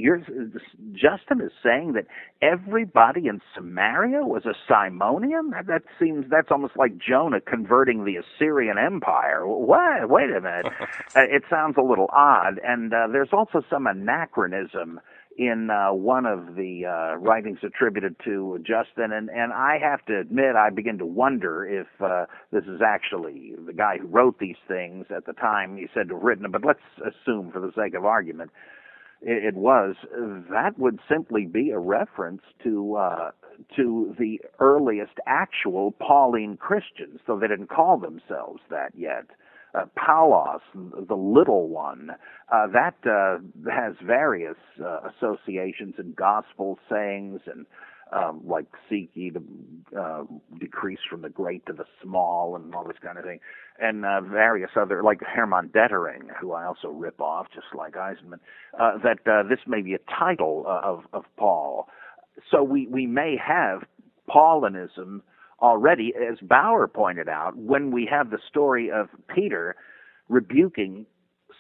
Justin is saying that everybody in Samaria was a Simonian? That's almost like Jonah converting the Assyrian Empire. What? Wait a minute. It sounds a little odd, and there's also some anachronism in one of the writings attributed to Justin, and I have to admit, I begin to wonder if this is actually the guy who wrote these things at the time he said to have written them, but let's assume for the sake of argument it was. That would simply be a reference to the earliest actual Pauline Christians, though they didn't call themselves that yet. Paulos, the little one, that has various associations and gospel sayings, and like seek ye to decrease from the great to the small, and all this kind of thing, and various other, like Hermann Dettering, who I also rip off, just like Eisenman, that this may be a title of Paul. So we may have Paulinism already, as Bauer pointed out, when we have the story of Peter rebuking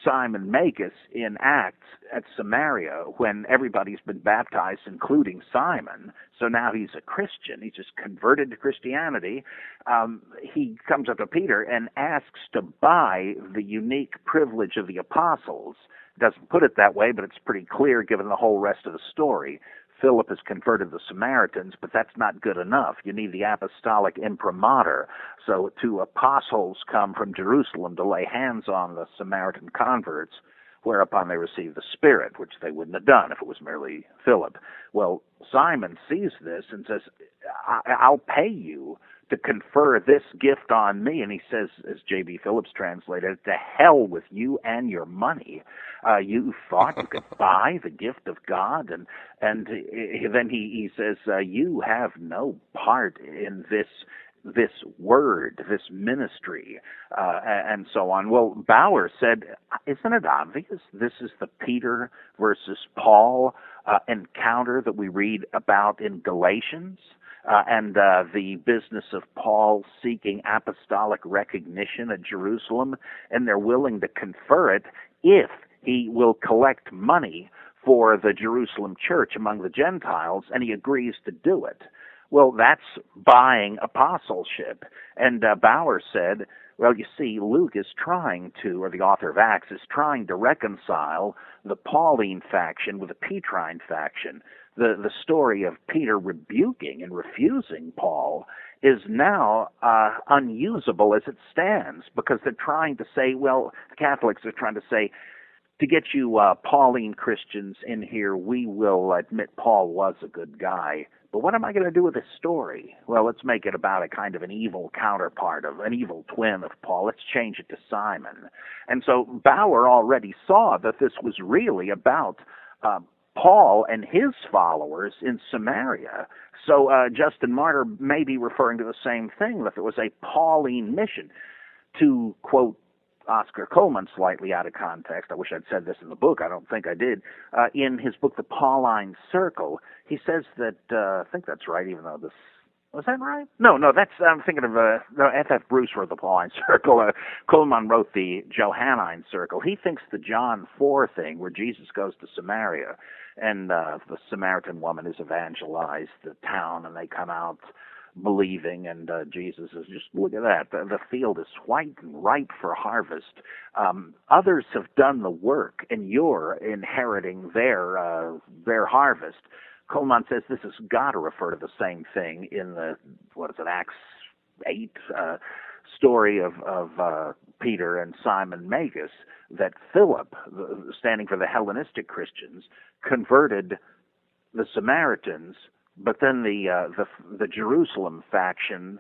Simon Magus in Acts at Samaria when everybody's been baptized, including Simon. So now he's a Christian. He's just converted to Christianity. He comes up to Peter and asks to buy the unique privilege of the apostles. Doesn't put it that way, but it's pretty clear given the whole rest of the story. Philip has converted the Samaritans, but that's not good enough. You need the apostolic imprimatur. So 2 apostles come from Jerusalem to lay hands on the Samaritan converts, whereupon they receive the Spirit, which they wouldn't have done if it was merely Philip. Well, Simon sees this and says, I'll pay you to confer this gift on me. And he says, as J.B. Phillips translated, to hell with you and your money. You thought you could buy the gift of God? And then he says, you have no part in this this word, this ministry, and so on. Well, Bauer said, isn't it obvious? This is the Peter versus Paul encounter that we read about in Galatians, and the business of Paul seeking apostolic recognition at Jerusalem, and they're willing to confer it if he will collect money for the Jerusalem church among the Gentiles, and he agrees to do it. Well, that's buying apostleship. And Bauer said, well, you see, Luke is trying to, or the author of Acts is trying to reconcile the Pauline faction with the Petrine faction. The story of Peter rebuking and refusing Paul is now unusable as it stands, because they're trying to say, well, the Catholics are trying to say, to get you Pauline Christians in here, we will admit Paul was a good guy. But what am I going to do with this story? Well, let's make it about a kind of an evil counterpart of an evil twin of Paul. Let's change it to Simon. And so Bauer already saw that this was really about Paul and his followers in Samaria. So Justin Martyr may be referring to the same thing, that there was a Pauline mission. To quote Oscar Coleman slightly out of context, I wish I'd said this in the book, I don't think I did, in his book, The Pauline Circle, he says that, I think that's right, even though this, was that right? No, that's, I'm thinking of, F.F. Bruce wrote The Pauline Circle, Coleman wrote the Johannine Circle. He thinks the John 4 thing, where Jesus goes to Samaria, and the Samaritan woman is evangelized the town, and they come out believing, and Jesus is just, look at that, the field is white and ripe for harvest. Others have done the work, and you're inheriting their harvest. Coleman says this has got to refer to the same thing in the, Acts 8 story of Peter and Simon Magus, that Philip, standing for the Hellenistic Christians, converted the Samaritans. But then the Jerusalem faction,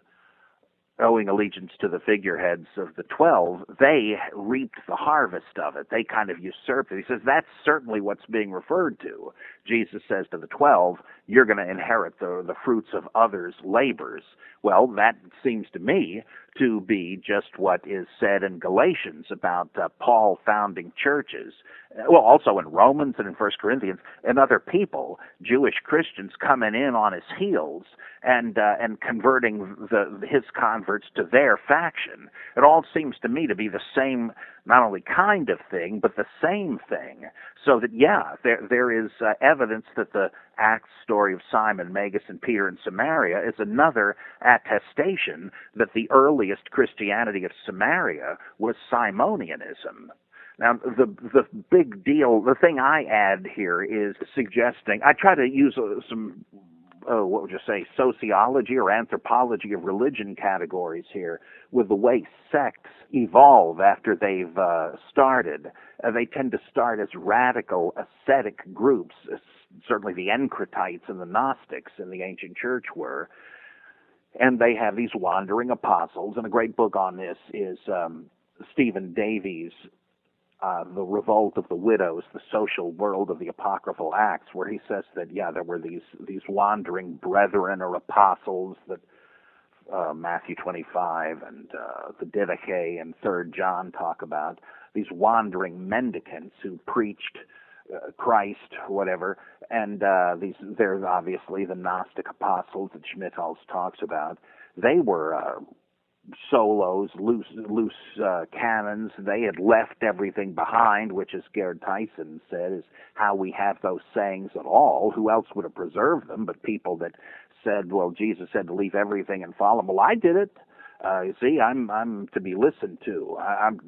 owing allegiance to the figureheads of the 12, they reaped the harvest of it. They kind of usurped it. He says that's certainly what's being referred to. Jesus says to the 12, you're going to inherit the fruits of others' labors. Well, that seems to me to be just what is said in Galatians about Paul founding churches. Well, also in Romans and in 1 Corinthians, and other people, Jewish Christians coming in on his heels and converting his converts to their faction. It all seems to me to be the same, not only kind of thing, but the same thing. So that, yeah, there is evidence that the Acts story of Simon Magus and Peter in Samaria is another attestation that the earliest Christianity of Samaria was Simonianism. Now, the big deal, the thing I add here is suggesting, I try to use some, what would you say, sociology or anthropology of religion categories here with the way sects evolve after they've started. They tend to start as radical ascetic groups, certainly the Encratites and the Gnostics in the ancient church were, and they have these wandering apostles, and a great book on this is Stephen Davies' The Revolt of the Widows, the Social World of the Apocryphal Acts, where he says that, yeah, there were these wandering brethren or apostles that Matthew 25 and the Didache and 3 John talk about, these wandering mendicants who preached Christ, whatever, and they're obviously the Gnostic apostles that Schmidtholz talks about. They were solos, loose cannons. They had left everything behind, which, as Gerd Tyson said, is how we have those sayings at all. Who else would have preserved them but people that said, well, Jesus said to leave everything and follow him. Well, I did it. You see, I'm to be listened to. I'm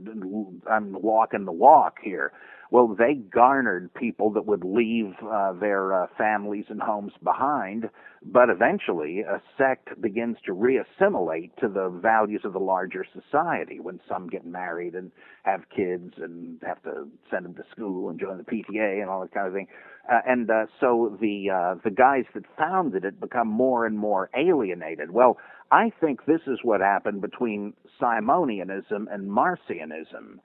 walking the walk here. Well, they garnered people that would leave their families and homes behind, but eventually a sect begins to reassimilate to the values of the larger society when some get married and have kids and have to send them to school and join the PTA and all that kind of thing. So the guys that founded it become more and more alienated. Well, I think this is what happened between Simonianism and Marcionism.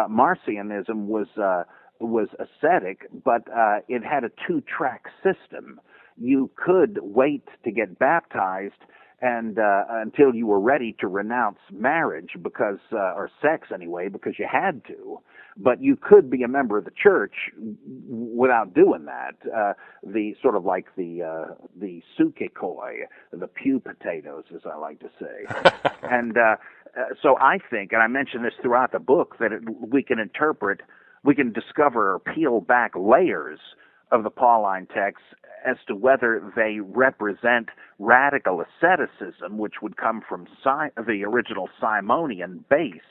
Marcionism was ascetic, but it had a 2-track system. You could wait to get baptized and until you were ready to renounce marriage because, or sex anyway, because you had to. But you could be a member of the church without doing that. The sort of like the sukikoi, the pew potatoes, as I like to say. And so I think, and I mentioned this throughout the book, that we can discover or peel back layers of the Pauline texts as to whether they represent radical asceticism, which would come from the original Simonian base,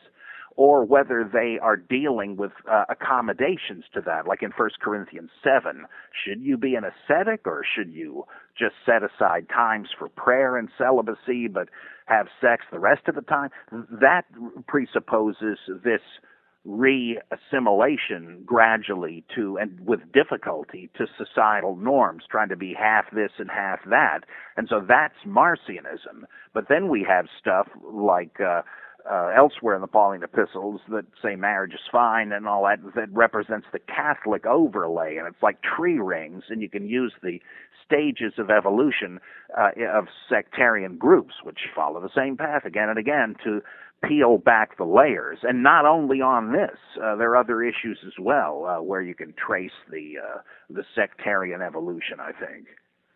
or whether they are dealing with accommodations to that, like in 1 Corinthians 7. Should you be an ascetic, or should you just set aside times for prayer and celibacy, but have sex the rest of the time? That presupposes this re-assimilation gradually to, and with difficulty, to societal norms, trying to be half this and half that. And so that's Marcionism. But then we have stuff like elsewhere in the Pauline epistles that say marriage is fine and all that, that represents the Catholic overlay, and it's like tree rings, and you can use the stages of evolution of sectarian groups, which follow the same path again and again, to peel back the layers. And not only on this, there are other issues as well where you can trace the sectarian evolution, I think.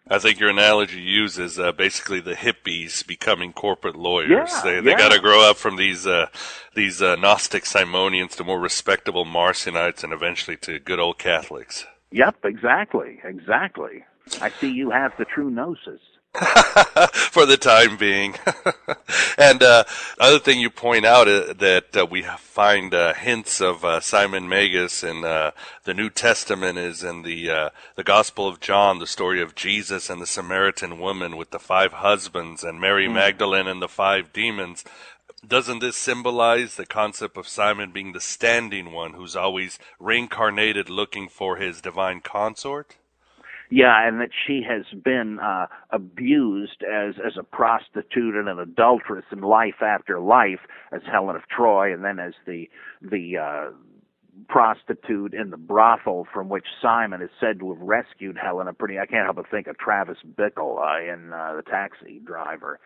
I think your analogy uses basically the hippies becoming corporate lawyers. They got to grow up from these Gnostic Simonians to more respectable Marcionites and eventually to good old Catholics. Yep, exactly. I see you have the true gnosis. For the time being. And other thing you point out that we find hints of Simon Magus in the New Testament is in the Gospel of John, the story of Jesus and the Samaritan woman with the 5 husbands and Mary Magdalene and the 5 demons. Doesn't this symbolize the concept of Simon being the standing one who's always reincarnated looking for his divine consort? Yeah, and that she has been abused as a prostitute and an adulteress in life after life, as Helen of Troy, and then as the prostitute in the brothel from which Simon is said to have rescued Helen. I can't help but think of Travis Bickle in The Taxi Driver.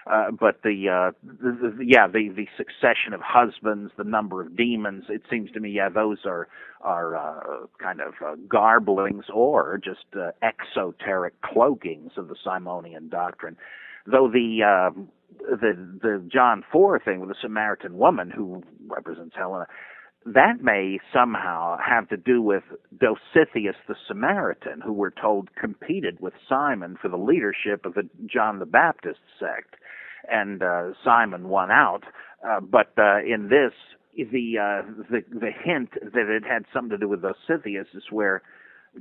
But the succession of husbands, the number of demons, it seems to me, those are kind of garblings or just exoteric cloakings of the Simonian doctrine. Though the John 4 thing with the Samaritan woman who represents Helena, that may somehow have to do with Dositheus the Samaritan, who we're told competed with Simon for the leadership of the John the Baptist sect. And Simon won out. But in this, the hint that it had something to do with Dositheus is where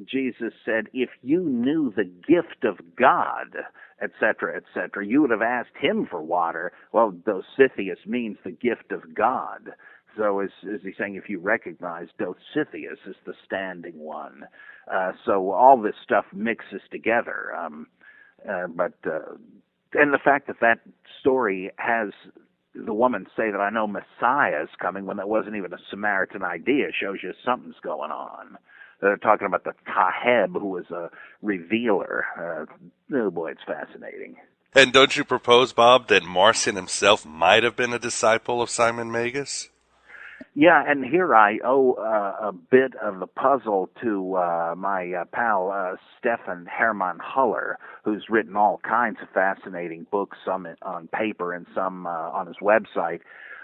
Jesus said, if you knew the gift of God, etc., etc., you would have asked him for water. Well, Dositheus means the gift of God. So is he saying if you recognize Dositheus as the standing one? So all this stuff mixes together. And the fact that story has the woman say that I know Messiah is coming when that wasn't even a Samaritan idea shows you something's going on. They're talking about the Taheb, who was a revealer. Oh boy, it's fascinating. And don't you propose, Bob, that Marcion himself might have been a disciple of Simon Magus? Yeah, and here I owe a bit of the puzzle to my pal Stefan Hermann Huller, who's written all kinds of fascinating books, some on paper and some on his website.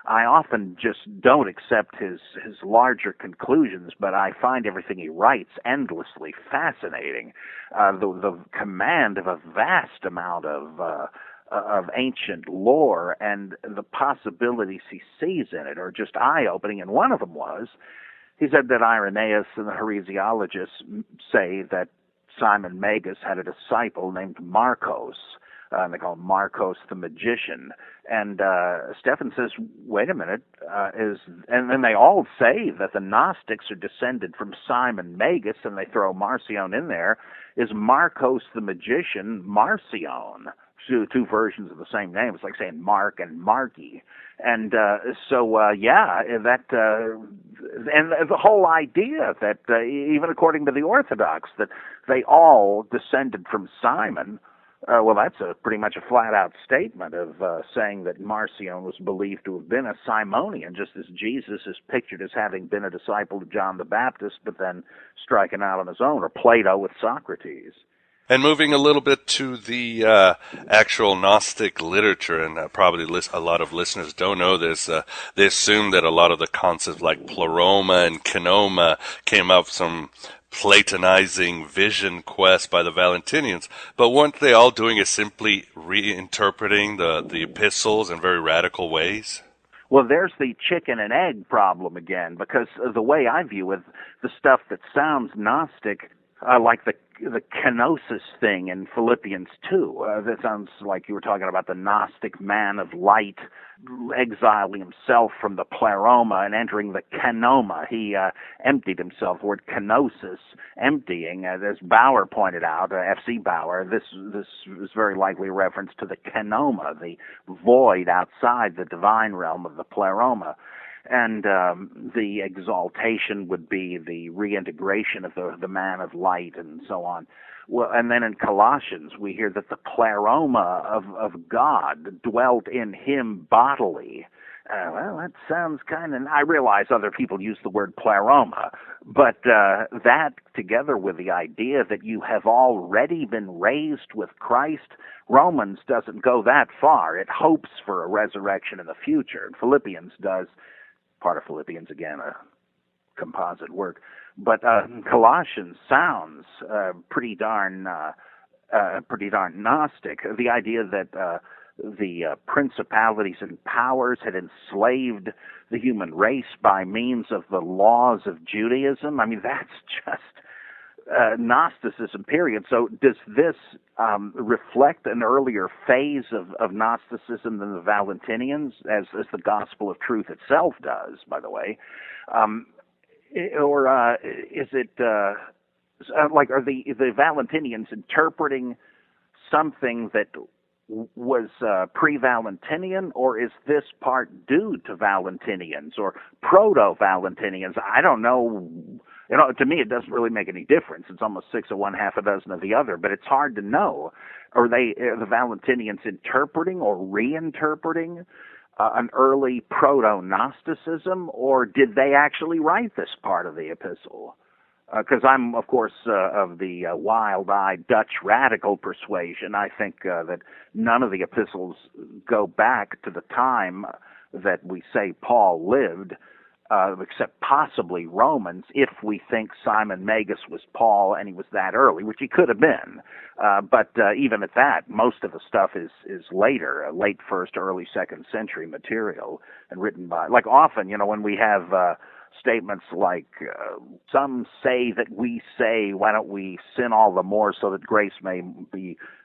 I often just don't accept his larger conclusions, but I find everything he writes endlessly fascinating. The command of a vast amount of ancient lore and the possibilities he sees in it are just eye-opening. And one of them was, he said that Irenaeus and the heresiologists say that Simon Magus had a disciple named Marcos, and they call him Marcos the magician. And Stephan says, wait a minute, and then they all say that the Gnostics are descended from Simon Magus, and they throw Marcion in there. Is Marcos the magician Marcion? Two versions of the same name. It's like saying Mark and Marky. And and the whole idea that even according to the Orthodox that they all descended from Simon, Well, that's pretty much a flat-out statement of saying that Marcion was believed to have been a Simonian, just as Jesus is pictured as having been a disciple of John the Baptist, but then striking out on his own, or Plato with Socrates. And moving a little bit to the actual Gnostic literature, and probably a lot of listeners don't know this, they assume that a lot of the concepts like pleroma and kenoma came up from Platonizing vision quest by the Valentinians, but weren't they all doing is simply reinterpreting the epistles in very radical ways? Well, there's the chicken and egg problem again, because the way I view it, the stuff that sounds Gnostic, like the kenosis thing in Philippians 2, that sounds like you were talking about the Gnostic man of light exiling himself from the pleroma and entering the kenoma. He emptied himself. The word kenosis, emptying, as Bauer pointed out, F.C. Bauer, this is very likely a reference to the kenoma, the void outside the divine realm of the pleroma. And the exaltation would be the reintegration of the man of light and so on. Well, and then in Colossians, we hear that the pleroma of God dwelt in him bodily. Well, that sounds kind of... I realize other people use the word pleroma, but that, together with the idea that you have already been raised with Christ, Romans doesn't go that far. It hopes for a resurrection in the future. And Philippians does. Part of Philippians, again, a composite work. But Colossians sounds pretty darn Gnostic. The idea that the principalities and powers had enslaved the human race by means of the laws of Judaism. I mean, that's just Gnosticism, period. So does this reflect an earlier phase of Gnosticism than the Valentinians, as the gospel of truth itself does, by the way? Or is it like, are the Valentinians interpreting something that was pre-Valentinian, or is this part due to Valentinians or proto-Valentinians? I don't know. You know, to me, it doesn't really make any difference. It's almost 6 of one, half a dozen of the other, but it's hard to know. Are the Valentinians interpreting or reinterpreting an early proto-Gnosticism, or did they actually write this part of the epistle? Because I'm, of course, of the wild-eyed Dutch radical persuasion. I think that none of the epistles go back to the time that we say Paul lived, except possibly Romans, if we think Simon Magus was Paul and he was that early, which he could have been. But even at that, most of the stuff is later, late 1st, early 2nd century material, and written by, like often, when we have statements like, some say that we say, why don't we sin all the more so that grace may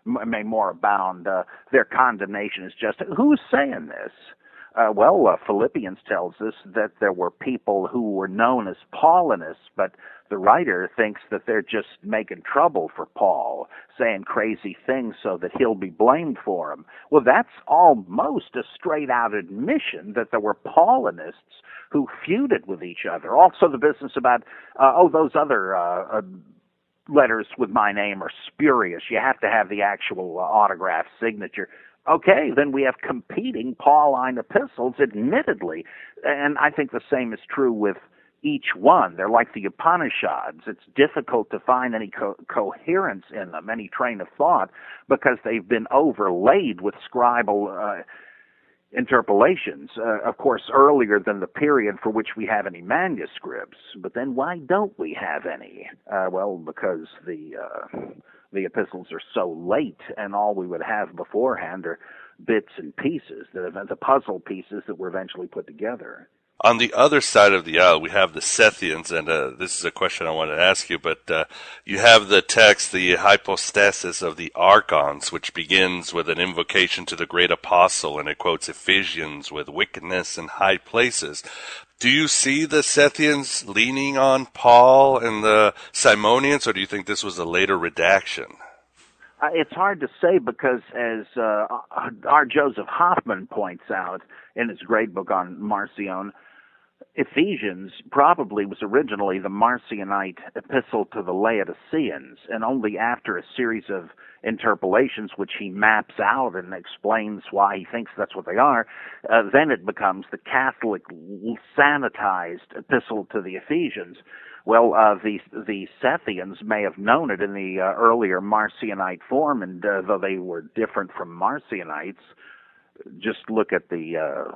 more abound? Their condemnation is just, who's saying this? Philippians tells us that there were people who were known as Paulinists, but the writer thinks that they're just making trouble for Paul, saying crazy things so that he'll be blamed for them. Well, that's almost a straight-out admission that there were Paulinists who feuded with each other. Also the business about, those other letters with my name are spurious. You have to have the actual autograph signature. Okay, then we have competing Pauline epistles, admittedly. And I think the same is true with each one. They're like the Upanishads. It's difficult to find any coherence in them, any train of thought, because they've been overlaid with scribal interpolations, of course, earlier than the period for which we have any manuscripts. But then why don't we have any? Because the epistles are so late, and all we would have beforehand are bits and pieces, the puzzle pieces that were eventually put together. On the other side of the aisle, we have the Sethians, and this is a question I wanted to ask you, but you have the text, the hypostasis of the archons, which begins with an invocation to the great apostle, and it quotes Ephesians with wickedness in high places. Do you see the Sethians leaning on Paul and the Simonians, or do you think this was a later redaction? It's hard to say because, as R. Joseph Hoffman points out in his great book on Marcion, Ephesians probably was originally the Marcionite epistle to the Laodiceans, and only after a series of interpolations, which he maps out and explains why he thinks that's what they are, then it becomes the Catholic sanitized epistle to the Ephesians. Well, the Sethians may have known it in the earlier Marcionite form, and though they were different from Marcionites, just look at the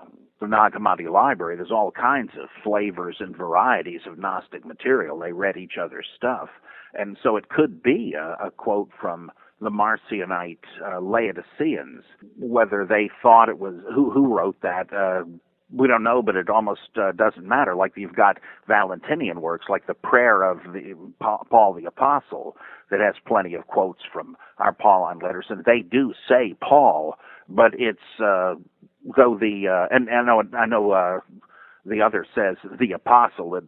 Nag Hammadi library. There's all kinds of flavors and varieties of Gnostic material. They read each other's stuff. And so it could be a quote from the Marcionite Laodiceans. Whether they thought it was, who wrote that, we don't know, but it almost doesn't matter. Like you've got Valentinian works, like the prayer of Paul the Apostle, that has plenty of quotes from our Pauline letters, and they do say Paul, but it's though the and I know the other says the Apostle.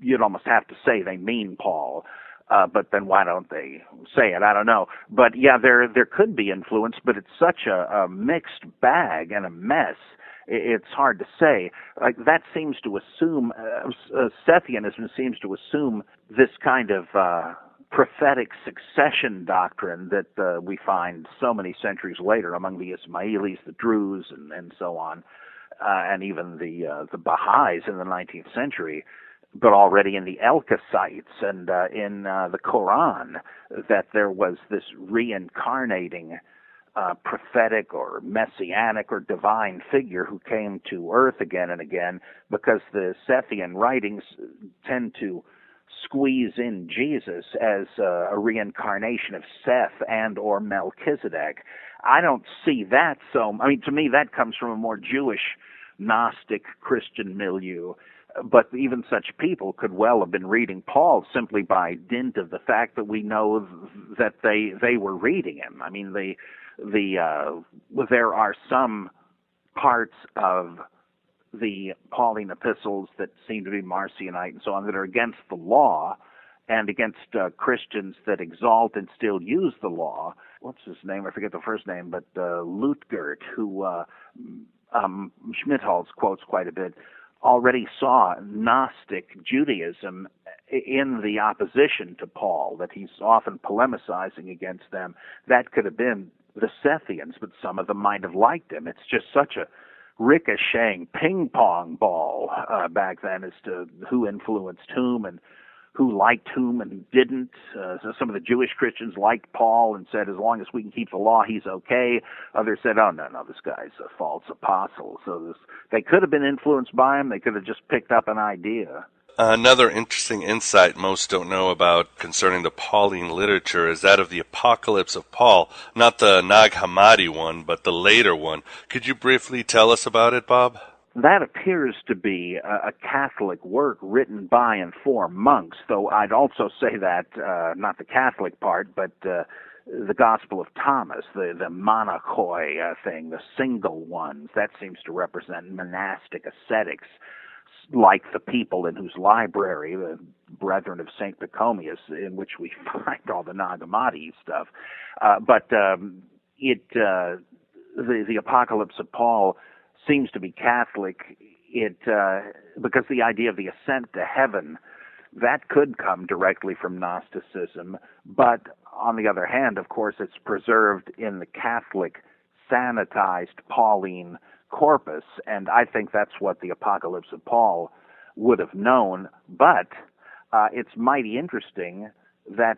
You'd almost have to say they mean Paul. But then why don't they say it? I don't know. But yeah, there could be influence, but it's such a mixed bag and a mess. It's hard to say. Like that seems to assume Sethianism seems to assume this kind of prophetic succession doctrine that we find so many centuries later among the Ismailis, the Druze, and so on, and even the Baha'is in the 19th century. But already in the Elkasites and in the Quran, that there was this reincarnating prophetic or messianic or divine figure who came to earth again and again, because the Sethian writings tend to squeeze in Jesus as a reincarnation of Seth and or Melchizedek. I don't see that so. I mean, to me, that comes from a more Jewish, Gnostic, Christian milieu. But even such people could well have been reading Paul simply by dint of the fact that we know that they were reading him. I mean, there are some parts of the Pauline epistles that seem to be Marcionite and so on that are against the law and against Christians that exalt and still use the law. What's his name? I forget the first name, but Lutgert, who Schmidholz quotes quite a bit, already saw Gnostic Judaism in the opposition to Paul, that he's often polemicizing against them. That could have been the Sethians, but some of them might have liked him. It's just such a ricocheting ping-pong ball back then as to who influenced whom and who liked whom and didn't. So some of the Jewish Christians liked Paul and said, as long as we can keep the law, he's okay. Others said, oh, no, this guy's a false apostle. So they could have been influenced by him. They could have just picked up an idea. Another interesting insight most don't know about concerning the Pauline literature is that of the Apocalypse of Paul, not the Nag Hammadi one, but the later one. Could you briefly tell us about it, Bob? That appears to be a Catholic work written by and for monks, though I'd also say that, not the Catholic part, but the Gospel of Thomas, the monachoi thing, the single ones, that seems to represent monastic ascetics, like the people in whose library, the Brethren of St. Pachomius, in which we find all the Nag Hammadi stuff. But the Apocalypse of Paul seems to be Catholic, because the idea of the ascent to heaven, that could come directly from Gnosticism, but on the other hand, of course, it's preserved in the Catholic sanitized Pauline corpus, and I think that's what the Apocalypse of Paul would have known. But it's mighty interesting that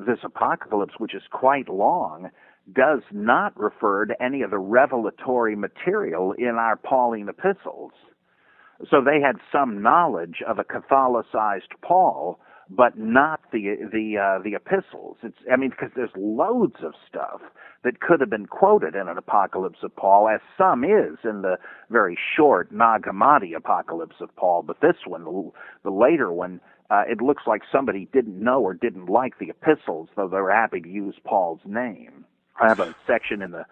this apocalypse, which is quite long, does not refer to any of the revelatory material in our Pauline epistles. So they had some knowledge of a Catholicized Paul, but not the epistles. Because there's loads of stuff that could have been quoted in an Apocalypse of Paul, as some is in the very short Nag Hammadi Apocalypse of Paul. But this one, the later one, it looks like somebody didn't know or didn't like the epistles, though they were happy to use Paul's name. I have a section in the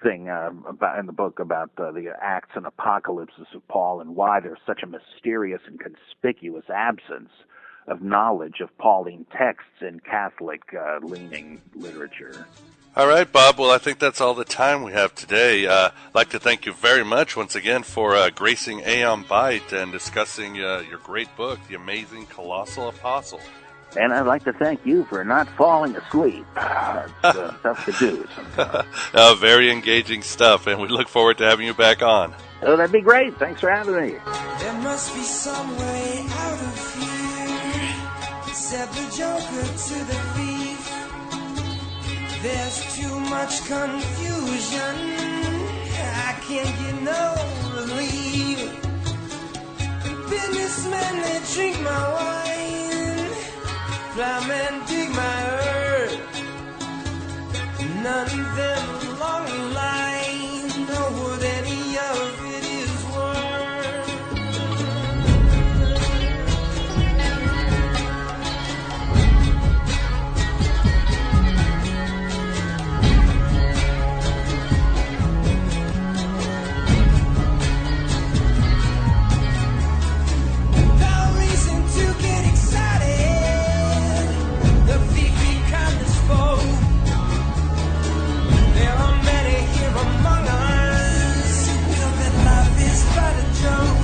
thing in the book about the Acts and Apocalypses of Paul and why there's such a mysterious and conspicuous absence of knowledge of Pauline texts in Catholic-leaning literature. All right, Bob. Well, I think that's all the time we have today. I'd like to thank you very much once again for gracing Aeon Byte and discussing your great book, The Amazing Colossal Apostle. And I'd like to thank you for not falling asleep. It's tough to do sometimes. Very engaging stuff, and we look forward to having you back on. Oh, that'd be great. Thanks for having me. There must be some way out of here. Said the Joker to the thief. There's too much confusion. I can't get no relief. Businessmen, they drink my wine. Flymen dig my earth. None of them along the line know what any of it is worth. No reason to get excited. The thief become this foe. There are many here among us who feel that life is but a joke.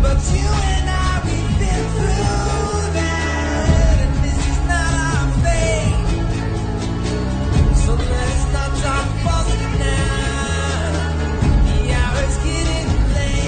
But you and I, we've been through that, and this is not our fate. So let's not talk positive now. The hour's getting late.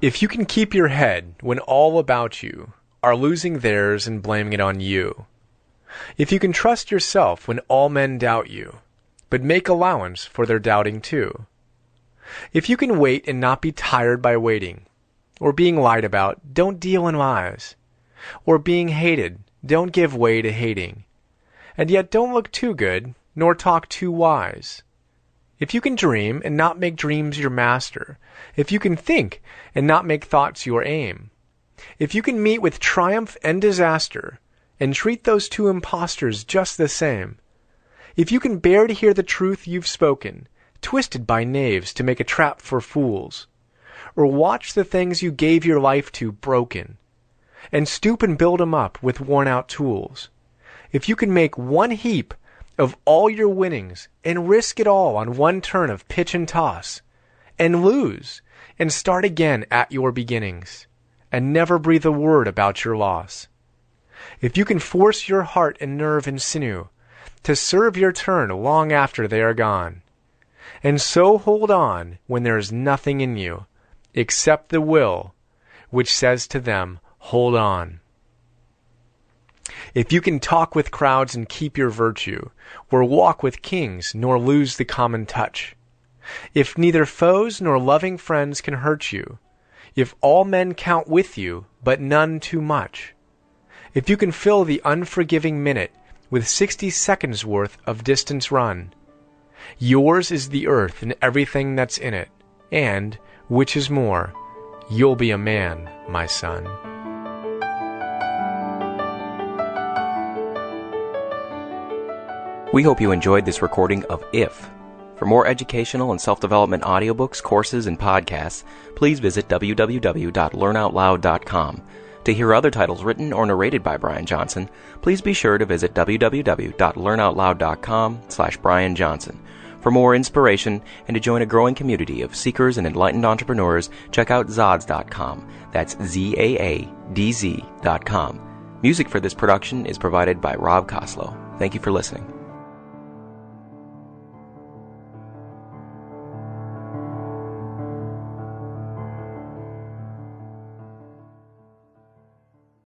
If you can keep your head when all about you are losing theirs and blaming it on you, if you can trust yourself when all men doubt you, but make allowance for their doubting too, if you can wait and not be tired by waiting, or being lied about, don't deal in lies, or being hated, don't give way to hating, and yet don't look too good, nor talk too wise. If you can dream and not make dreams your master, if you can think and not make thoughts your aim, if you can meet with triumph and disaster and treat those two impostors just the same, if you can bear to hear the truth you've spoken, twisted by knaves to make a trap for fools, or watch the things you gave your life to broken, and stoop and build 'em up with worn-out tools, if you can make one heap of all your winnings and risk it all on one turn of pitch and toss, and lose and start again at your beginnings, and never breathe a word about your loss. If you can force your heart and nerve and sinew to serve your turn long after they are gone, and so hold on when there is nothing in you except the will which says to them, hold on. If you can talk with crowds and keep your virtue, or walk with kings nor lose the common touch, if neither foes nor loving friends can hurt you, If all men count with you, but none too much. If you can fill the unforgiving minute with 60 seconds worth of distance run. Yours is the earth and everything that's in it, and, which is more, you'll be a man, my son. We hope you enjoyed this recording of If. For more educational and self-development audiobooks, courses, and podcasts, please visit www.learnoutloud.com. To hear other titles written or narrated by Brian Johnson, please be sure to visit www.learnoutloud.com/Brian Johnson. For more inspiration and to join a growing community of seekers and enlightened entrepreneurs, check out Zaadz.com. That's ZAADZ.com. Music for this production is provided by Rob Koslow. Thank you for listening.